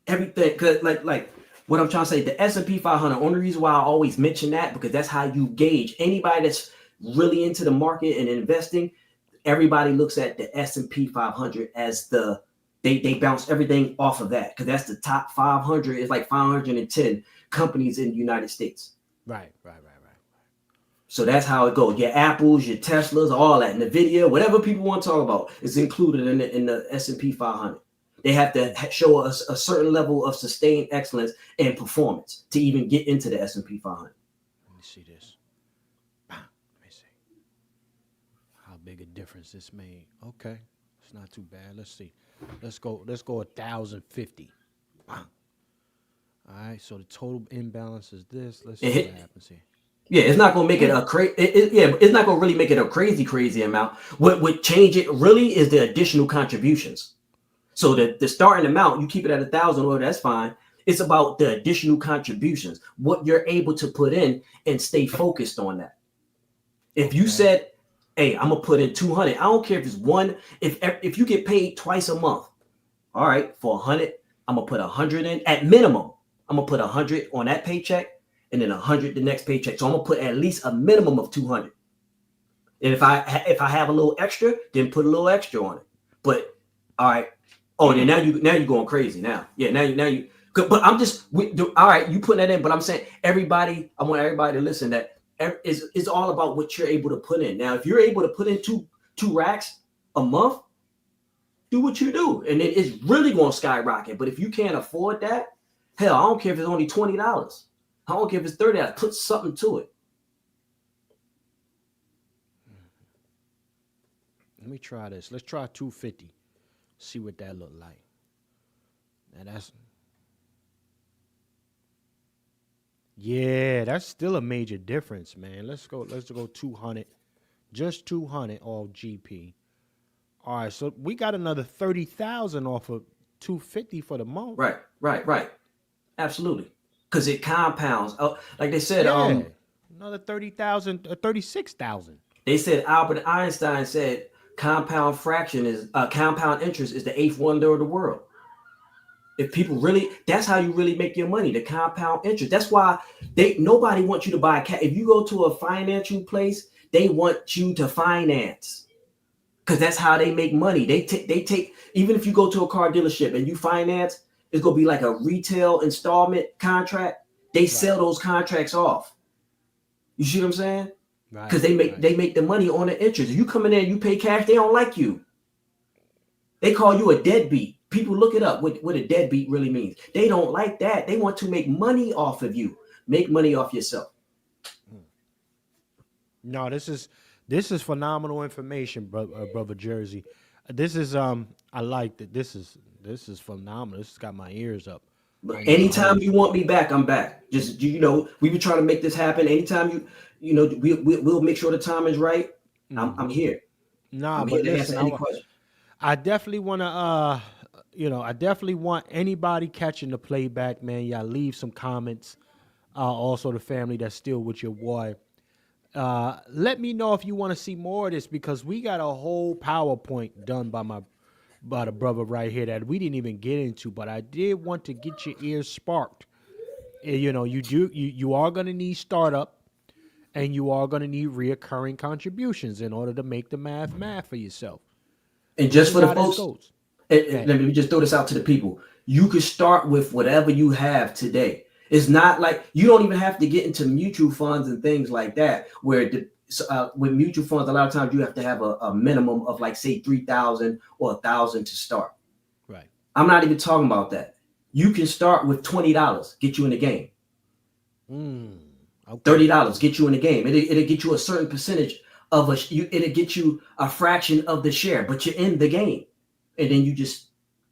Everything, cause like what I'm trying to say, the S&P 500. Only reason why I always mention that because that's how you gauge anybody that's really into the market and investing. Everybody looks at the S&P 500 as they bounce everything off of that because that's the top 500. It's like 510 companies in the United States. Right. So that's how it goes. Your Apples, your Teslas, all that, NVIDIA, whatever people want to talk about is included in the S&P 500. They have to show us a certain level of sustained excellence and performance to even get into the S&P 500. Let me see this. Let me see how big a difference this made. Okay, it's not too bad. Let's see. Let's go 1,050. All right. So the total imbalance is this. Let's see what happens here. Yeah, it's not gonna make it a crazy. It's not gonna really make it a crazy amount. What would change it really is the additional contributions. So the starting amount, you keep it at 1,000, or that's fine. It's about the additional contributions, what you're able to put in, and stay focused on that. If you said, "Hey, I'm gonna put in 200," I don't care if it's one. If you get paid twice a month, all right, for 100, I'm gonna put 100 in at minimum. I'm gonna put 100 on that paycheck. And then 100 the next paycheck. So I'm gonna put at least a minimum of 200. And if I have a little extra, then put a little extra on it. But all right. Oh, then now you're going crazy now. Yeah, now you. But I'm just all right. You putting that in, but I'm saying I want everybody to listen. That it's all about what you're able to put in. Now, if you're able to put in two racks a month, do what you do, and it's really going to skyrocket. But if you can't afford that, hell, I don't care if it's only $20. I don't care if it's $30. Put something to it. Let me try this. Let's try 250. See what that look like. Now Yeah, that's still a major difference, man. Let's go 200. Just 200 all GP. All right, so we got another 30,000 off of 250 for the month. Right. Absolutely. Because it compounds. Like Yeah. Another 30,000, 36,000. they said Albert Einstein said compound interest is the eighth wonder of the world. If people really, that's how you really make your money, the compound interest. That's why nobody wants you to buy cash. If you go to a financial place, they want you to finance. Because that's how they make money. They take, even if you go to a car dealership and you finance, it's gonna be like a retail installment contract. They sell those contracts off. You see what I'm saying? Because they make the money on the interest. If you come in there and you pay cash, they don't like you. They call you a deadbeat. People look it up what a deadbeat really means. They don't like that. They want to make money off of you. Make money off yourself. No, this is phenomenal information, brother Jersey. This is I like that. This is phenomenal. This has got my ears up. But anytime you want me back, I'm back. Just we've been trying to make this happen. Anytime we'll make sure the time is right. I'm here. Nah, I'm but here to listen, answer any question. I definitely want to I definitely want anybody catching the playback, man. Y'all leave some comments. Also the family that's still with your boy. Let me know if you want to see more of this, because we got a whole PowerPoint done by the brother right here that we didn't even get into, but I did want to get your ears sparked. You are gonna need startup, and you are gonna need reoccurring contributions in order to make the math for yourself. And just for the folks, let me just throw this out to the people. You could start with whatever you have today. It's not like you don't even have to get into mutual funds and things like that, where with mutual funds, a lot of times you have to have a minimum of like, say, 3,000 or 1,000 to start. Right. I'm not even talking about that. You can start with $20, get you in the game. Okay. $30 get you in the game. It'll get you a certain percentage of it'll get you a fraction of the share, but you're in the game. And then you just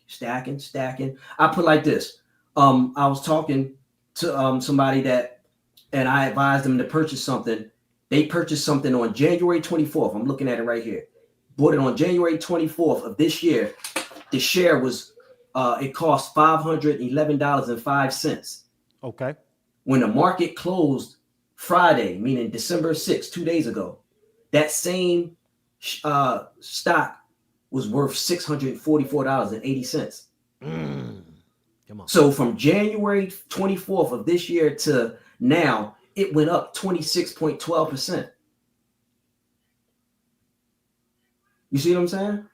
stacking. I put like this. I was talking to somebody and I advised them to purchase something. They purchased something on January 24th. I'm looking at it right here. Bought it on January 24th of this year. The share was it cost $511.05. Okay. When the market closed Friday, meaning December 6th, 2 days ago, that same stock was worth $644.80. Come on. So from January 24th of this year to now, it went up 26.12%. You see what I'm saying?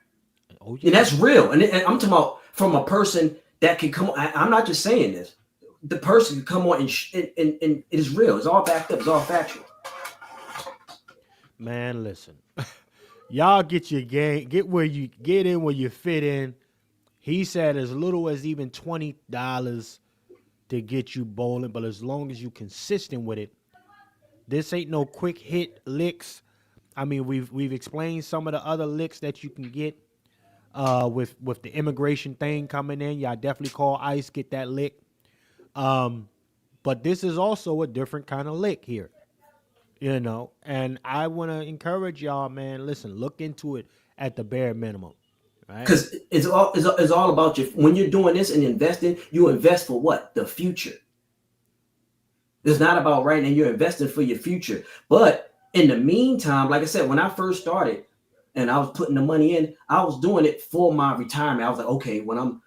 Oh, yeah. And that's real. And I'm talking about from a person that can come on. I'm not just saying this. The person can come on and it is real. It's all backed up. It's all factual. Man, listen. Y'all get your game. Get in where you fit in. He said as little as even $20 to get you bowling, but as long as you consistent with it, this ain't no quick hit licks. I mean, we've explained some of the other licks that you can get with the immigration thing coming in. Y'all definitely call ICE, get that lick. But this is also a different kind of lick here, and I want to encourage y'all, man. Listen, look into it at the bare minimum. Because it's all about when you're doing this and investing, you invest for what? The future. It's not about right now. You're investing for your future. But in the meantime, like I said, when I first started and I was putting the money in, I was doing it for my retirement. I was like, okay, when I'm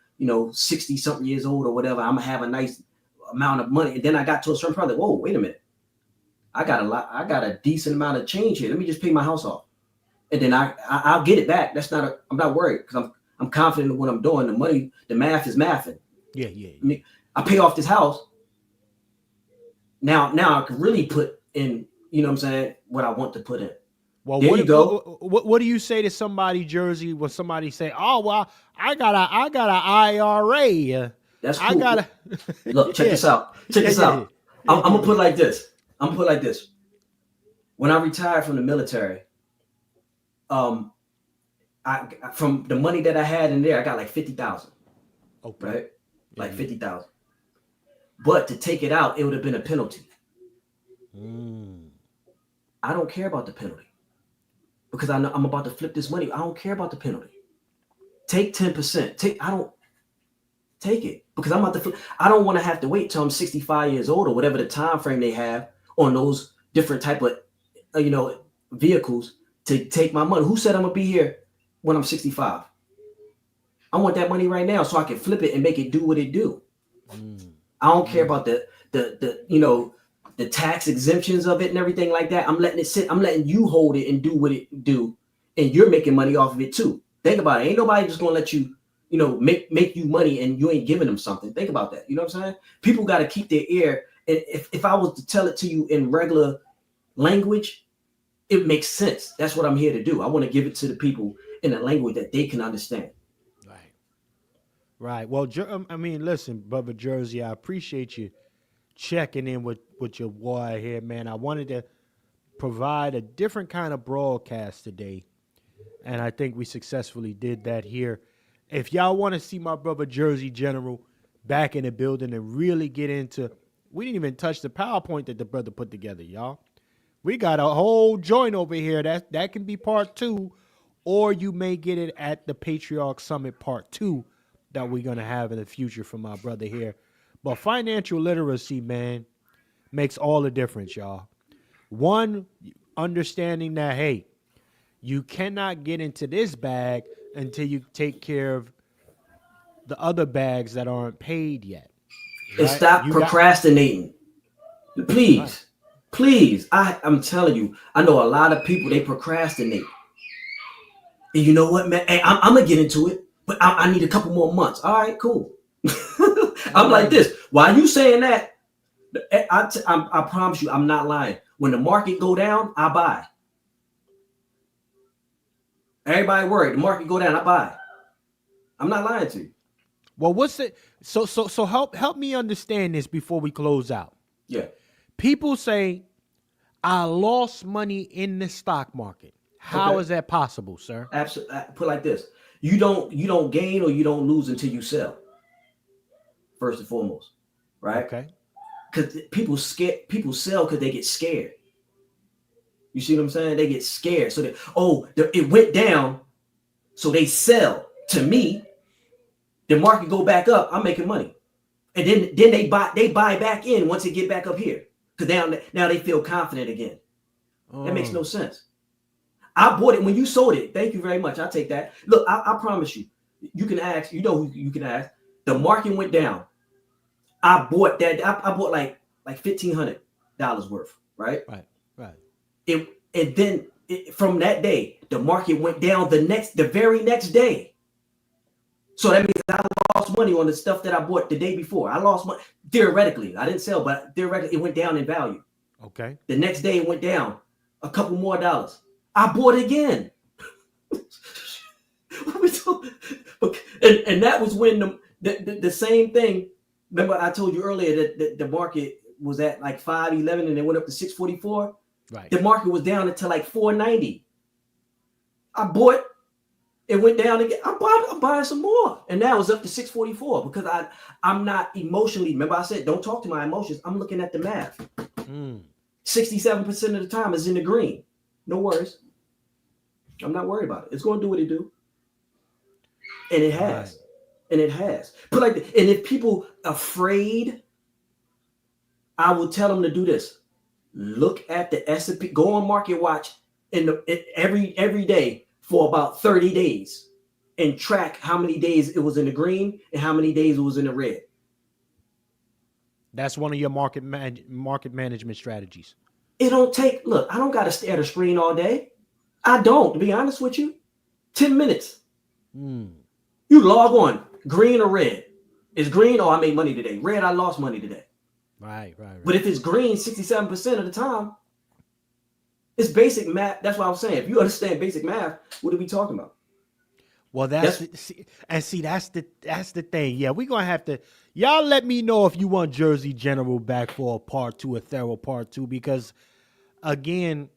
60 something years old or whatever, I'm gonna have a nice amount of money. And then I got to a certain point, like, whoa, wait a minute. I got a decent amount of change here. Let me just pay my house off. And then I'll get it back. I'm not worried because I'm confident in what I'm doing. The money, the math is mathing. Yeah. I mean, I pay off this house. Now I can really put in, what I'm saying, what I want to put in. Well, there you go. What do you say to somebody, Jersey, when somebody say, "Oh, well, I got a IRA." That's cool. I gotta look. Check this out. I'm gonna put it like this. When I retired from the military, from the money that I had in there, I got like 50,000. Okay. Right? Like 50,000. But to take it out, it would have been a penalty. I don't care about the penalty because I know I'm about to flip this money. I don't care about the penalty. Take 10%. I don't take it because I'm about to flip. I don't want to have to wait till I'm 65 years old or whatever the time frame they have on those different type of vehicles to take my money. Who said I'm gonna be here when I'm 65? I want that money right now so I can flip it and make it do what it do. I don't care about the tax exemptions of it and everything like that. I'm letting it sit. I'm letting you hold it and do what it do, and you're making money off of it too. Think about it. Ain't nobody just gonna let you, make you money and you ain't giving them something. Think about that. You know what I'm saying? People got to keep their ear. And if I was to tell it to you in regular language, it makes sense. That's what I'm here to do. I want to give it to the people in a language that they can understand. Right. Well, I mean, listen, Brother Jersey, I appreciate you checking in with your boy here, man. I wanted to provide a different kind of broadcast today, and I think we successfully did that here. If y'all want to see my brother Jersey General back in the building and really get into, we didn't even touch the PowerPoint that the brother put together, y'all. We got a whole joint over here that can be part 2, or you may get it at the Patriarch Summit part 2 that we're going to have in the future from my brother here. But financial literacy, man, makes all the difference, y'all. One, understanding that, hey, you cannot get into this bag until you take care of the other bags that aren't paid yet. Right? And stop procrastinating. Please. Please. I'm telling you, I know a lot of people, they procrastinate. And you know what, man? Hey, I'm going to get into it, but I need a couple more months. All right, cool. I'm like this. Why are you saying that? I promise you, I'm not lying. When the market go down, I buy. Everybody worried. The market go down, I buy. I'm not lying to you. Well, what's it? So help me understand this before we close out. Yeah. People say, I lost money in the stock market. How is that possible, sir? Absolutely. Put it like this. You don't gain or you don't lose until you sell. First and foremost. Right? Okay. Because people sell because they get scared. You see what I'm saying? They get scared. So it went down, so they sell. To me, the market go back up, I'm making money. And then they buy back in once it get back up here. Because now they feel confident again. That makes no sense. I bought it when you sold it. Thank you very much. I'll take that. Look, I promise you. You can ask. You know who you can ask. The market went down. I bought that. I bought like $1,500 worth. Right. From that day, the market went down the very next day. So that means I lost money on the stuff that I bought the day before. I lost money theoretically. I didn't sell, but theoretically it went down in value. Okay. The next day it went down a couple more dollars. I bought it again. And that was when the same thing. Remember, I told you earlier that the market was at like 511 and it went up to 644. Right. The market was down until like 490. I bought. It went down again. I'm buying some more, and now it's up to 644 because I'm not emotionally. Remember, I said don't talk to my emotions. I'm looking at the math. 67% of the time is in the green. No worries. I'm not worried about it. It's going to do what it do, and it has. Right. And it has. But and if people afraid, I will tell them to do this. Look at the S&P. Go on Market Watch every day for about 30 days and track how many days it was in the green and how many days it was in the red. That's one of your market management strategies. It don't take. Look, I don't got to stare at a screen all day. I don't. To be honest with you, 10 minutes. You log on. Green or red? It's green, I made money today. Red, I lost money today. Right. But if it's green 67% of the time, it's basic math. That's what I was saying. If you understand basic math, what are we talking about? Well, that's the thing. Yeah, we're gonna have to. Y'all let me know if you want Jersey General back for a part 2, a thorough part 2, because again,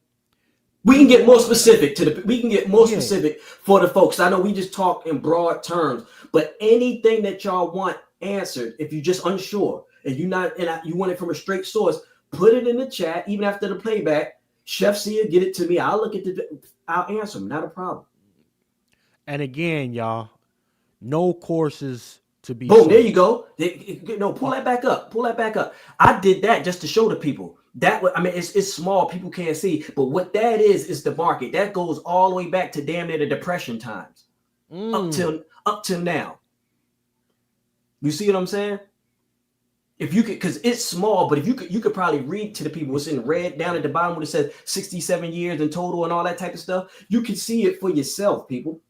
we can get more specific specific for the folks. I know we just talk in broad terms, but anything that y'all want answered, if you're just unsure and you want it from a straight source, put it in the chat, even after the playback. Chef see it, get it to me. I'll look at I'll answer them. Not a problem. And again, y'all, no courses to be Boom, sold. there you go. No, pull that back up. Pull that back up. I did that just to show the people. That I mean, it's small. People can't see. But what that is the market. That goes all the way back to damn near the Depression times. Up till now. You see what I'm saying? If you could, because it's small, but if you could probably read to the people what's in red down at the bottom where it says 67 years in total and all that type of stuff. You can see it for yourself, people.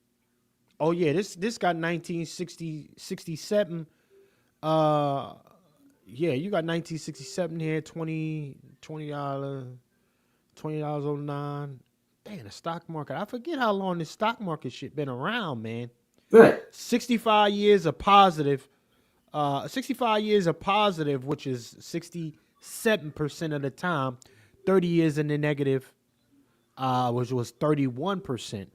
Oh yeah, this got 1967. Yeah, you got 1967 here, $20 $20.09. Damn, the stock market. I forget how long this stock market shit been around, man. Right. 65 years of positive. 65 years of positive, which is 67% of the time. 30 years in the negative, which was 31%.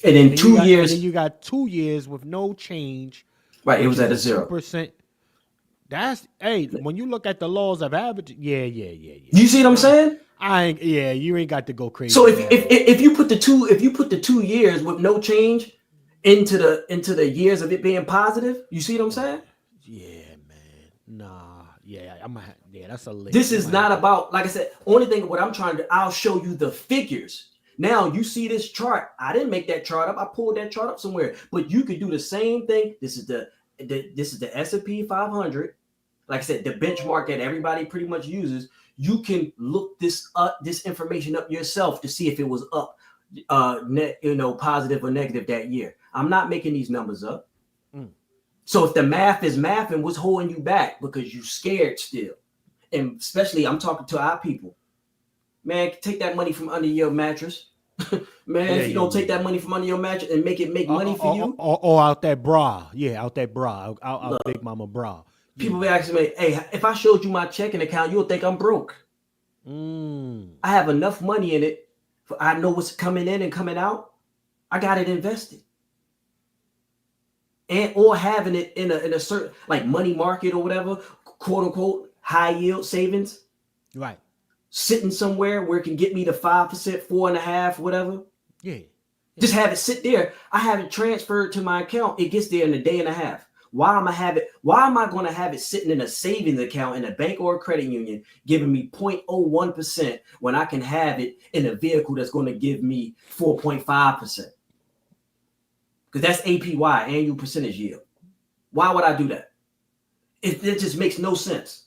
And then 2 years. And then you got 2 years with no change. Right, it was at a 0%. 2%. That's when you look at the laws of average, yeah. You see what I'm saying? You ain't got to go crazy. So if you put the 2 years with no change into the years of it being positive, you see what I'm saying? Yeah, man. Nah. Yeah, that's a late. This is not about, like I said, only thing what I'm trying to, I'll show you the figures. Now you see this chart. I didn't make that chart up. I pulled that chart up somewhere. But you could do the same thing. This is the S&P 500. Like I said, the benchmark that everybody pretty much uses. You can look this information up yourself to see if it was up, positive or negative that year. I'm not making these numbers up. So if the math is math, and what's holding you back because you scared still, and especially I'm talking to our people, man, take that money from under your mattress, man. If you don't take that money from under your mattress and make money for you, or out that bra, out that bra, out Big Mama bra. People be asking me, hey, if I showed you my checking account, you'll think I'm broke. I have enough money in it. I know what's coming in and coming out. I got it invested. And or having it in a certain like money market or whatever, quote unquote, high yield savings. Right. Sitting somewhere where it can get me to 5%, 4.5%, whatever. Yeah. Just have it sit there. I have it transferred to my account. It gets there in a day and a half. Why am I going to have it sitting in a savings account in a bank or a credit union giving me 0.01% when I can have it in a vehicle that's going to give me 4.5%? Because that's APY, annual percentage yield. Why would I do that? It just makes no sense.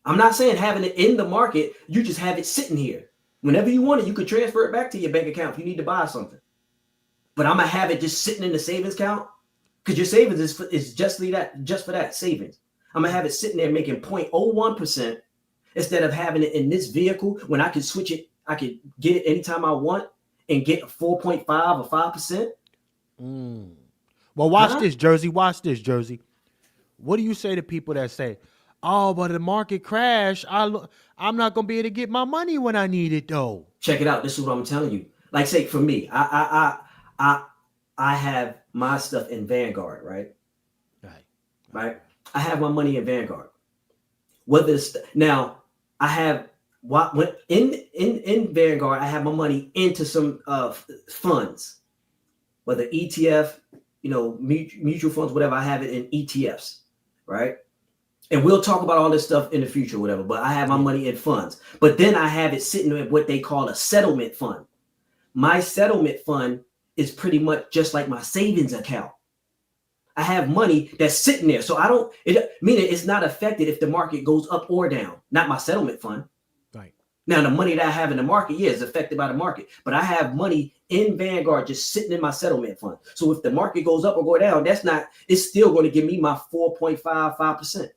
I'm not saying having it in the market. You just have it sitting here. Whenever you want it, you could transfer it back to your bank account if you need to buy something. But I'm going to have it just sitting in the savings account because your savings is just for that savings. I'm going to have it sitting there making 0.01% instead of having it in this vehicle when I can switch it. I can get it anytime I want and get 4.5 or 5%. Well, watch this, Jersey. Watch this, Jersey. What do you say to people that say, oh, but the market crashed. I'm not going to be able to get my money when I need it, though. Check it out. This is what I'm telling you. Like, say, for me, I have my stuff in Vanguard, right? Right. I have my money in Vanguard. Now, I have in Vanguard, I have my money into some funds, whether ETF, mutual funds, whatever. I have it in ETFs, right? And we'll talk about all this stuff in the future, whatever. But I have my money in funds. But then I have it sitting in what they call a settlement fund. My settlement fund is pretty much just like my savings account. I have money that's sitting there. So meaning it's not affected if the market goes up or down. Not my settlement fund. Right. Now, the money that I have in the market, is affected by the market. But I have money in Vanguard just sitting in my settlement fund. So if the market goes up or go down, it's still going to give me my 4.55%.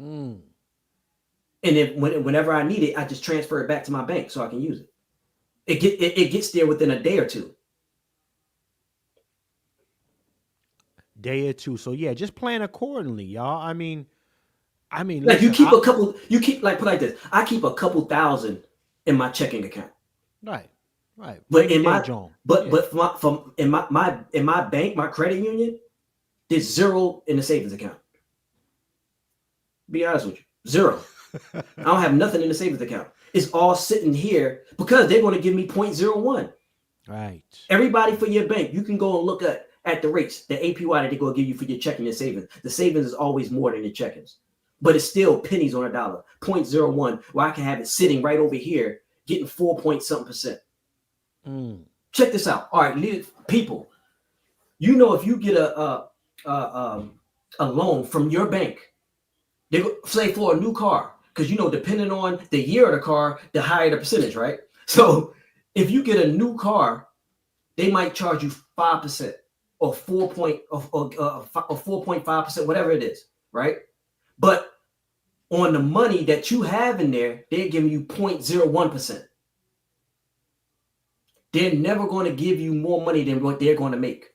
And then whenever I need it, I just transfer it back to my bank so I can use it. It gets there within a day or two. So yeah, just plan accordingly, y'all. I mean, like listen, put like this. I keep a couple thousand in my checking account. Right. But in my bank, my credit union, there's zero in the savings account. Be honest with you. Zero. I don't have nothing in the savings account. It's all sitting here because they're going to give me 0.01. Right. Everybody for your bank, you can go and look at the rates, the APY that they're going to give you for your checking and savings. The savings is always more than the checkings, but it's still pennies on a dollar, 0.01, where I can have it sitting right over here getting 4 point something percent. Check this out. All right, people, you know, if you get a loan from your bank, they say for a new car, because you know, depending on the year of the car, the higher the percentage, right? So if you get a new car, they might charge you 5% or 4.5%, whatever it is, right? But on the money that you have in there, they're giving you 0.01%. They're never going to give you more money than what they're going to make.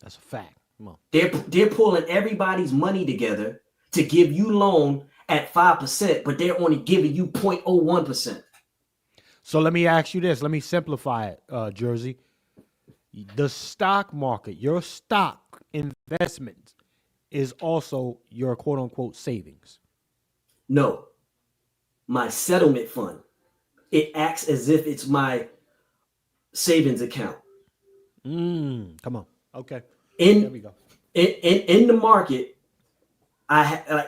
That's a fact. Come on. They're pulling everybody's money together to give you loan at 5%, but they're only giving you 0.01%. So let me ask you this. Let me simplify it, Jersey. The stock market, your stock investment is also your quote unquote savings. No, my settlement fund. It acts as if it's my savings account. Come on. Okay. There we go. In the market,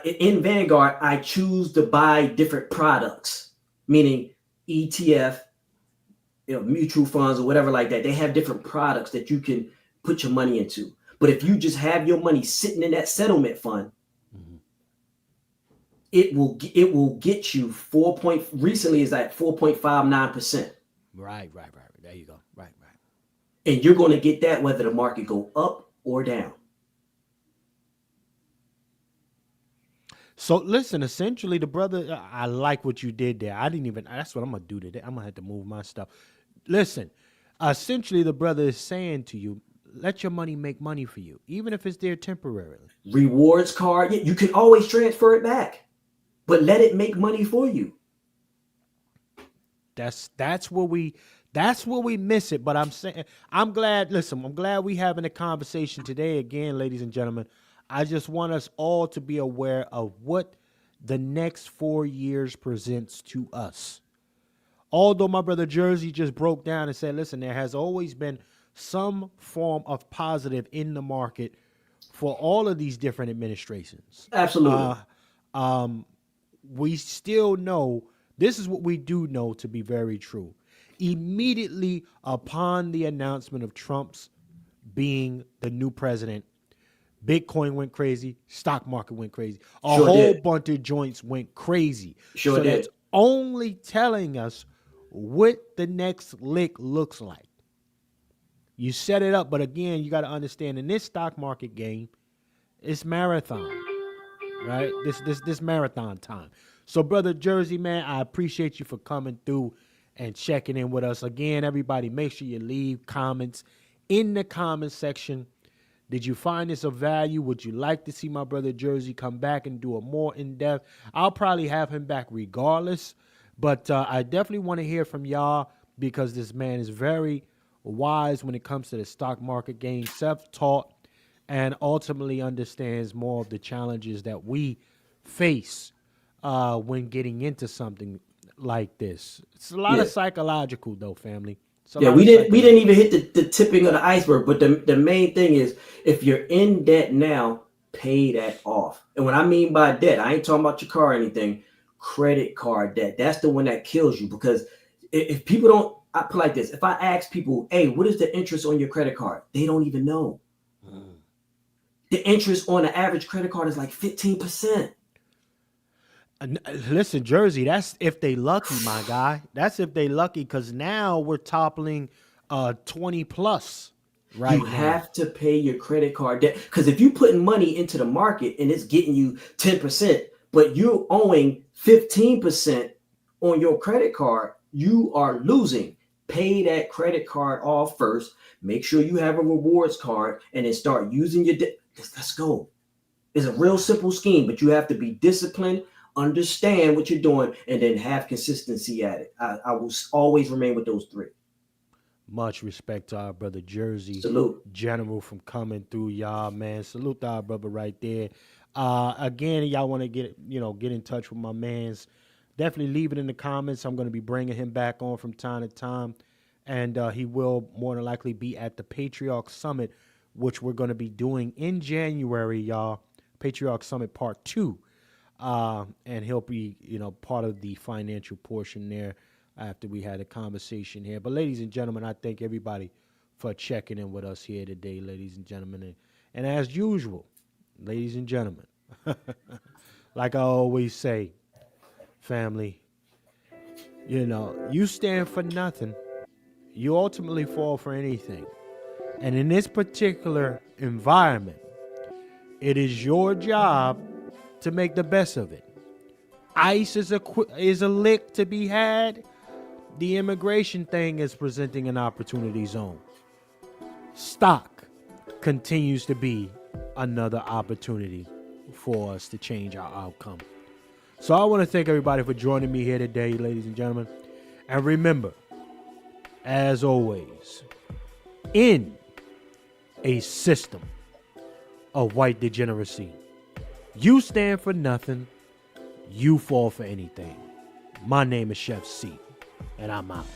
in Vanguard, I choose to buy different products, meaning ETF, mutual funds or whatever like that. They have different products that you can put your money into. But if you just have your money sitting in that settlement fund, it will get you recently is at 4.59%. Right. There you go. Right. And you're going to get that whether the market go up or down. So listen, essentially the brother, I like what you did there. That's what I'm going to do today. I'm going to have to move my stuff. Listen, essentially the brother is saying to you, let your money make money for you, even if it's there temporarily. Rewards card, you can always transfer it back, but let it make money for you. That's where we miss it. But I'm glad we having a conversation today again, ladies and gentlemen. I just want us all to be aware of what the next 4 years presents to us. Although my brother Jersey just broke down and said, listen, there has always been some form of positive in the market for all of these different administrations. Absolutely. We still know, this is what we do know to be very true. Immediately upon the announcement of Trump's being the new president, Bitcoin went crazy, stock market went crazy. A whole bunch of joints went crazy. So that's only telling us what the next lick looks like. You set it up, but again, you got to understand in this stock market game, it's marathon, right? This marathon time. So, brother Jersey, man, I appreciate you for coming through and checking in with us. Again, everybody, make sure you leave comments in the comment section. Did you find this of value? Would you like to see my brother Jersey come back and do a more in-depth? I'll probably have him back regardless, but I definitely want to hear from y'all because this man is very wise when it comes to the stock market game, self-taught, and ultimately understands more of the challenges that we face when getting into something like this. It's a lot of psychological, though, family. We didn't even hit the tipping of the iceberg, but the main thing is if you're in debt now, pay that off. And what I mean by debt, I ain't talking about your car or anything. Credit card debt, that's the one that kills you, because if people don't, I put like this, if I ask people, hey, what is the interest on your credit card? They don't even know. The interest on the average credit card is like 15%. Listen, Jersey, that's if they lucky, my guy. That's if they lucky, because now we're toppling 20 plus right You have to pay your credit card debt, because if you're putting money into the market and it's getting you 10%, but you're owing 15% on your credit card, you are losing. Pay that credit card off first. Make sure you have a rewards card and then start using your debt. Let's go. It's a real simple scheme, but you have to be disciplined, understand what you're doing, and then have consistency at it. I will always remain with those three. Much respect to our brother Jersey. Salute. General from coming through, y'all, man. Salute to our brother right there. Again, y'all want to get in touch with my man's. Definitely leave it in the comments. I'm going to be bringing him back on from time to time, and he will more than likely be at the Patriarch Summit, which we're going to be doing in January, y'all. Patriarch Summit Part 2. And he'll be, part of the financial portion there after we had a conversation here. But ladies and gentlemen, I thank everybody for checking in with us here today, ladies and gentlemen. And as usual, ladies and gentlemen, like I always say, family, you stand for nothing. You ultimately fall for anything. And in this particular environment, it is your job to make the best of it. ICE is a lick to be had. The immigration thing is presenting an opportunity zone. Stock continues to be another opportunity for us to change our outcome. So I want to thank everybody for joining me here today, ladies and gentlemen. And remember, as always, in a system of white degeneracy, you stand for nothing, you fall for anything. My name is Chef C, and I'm out.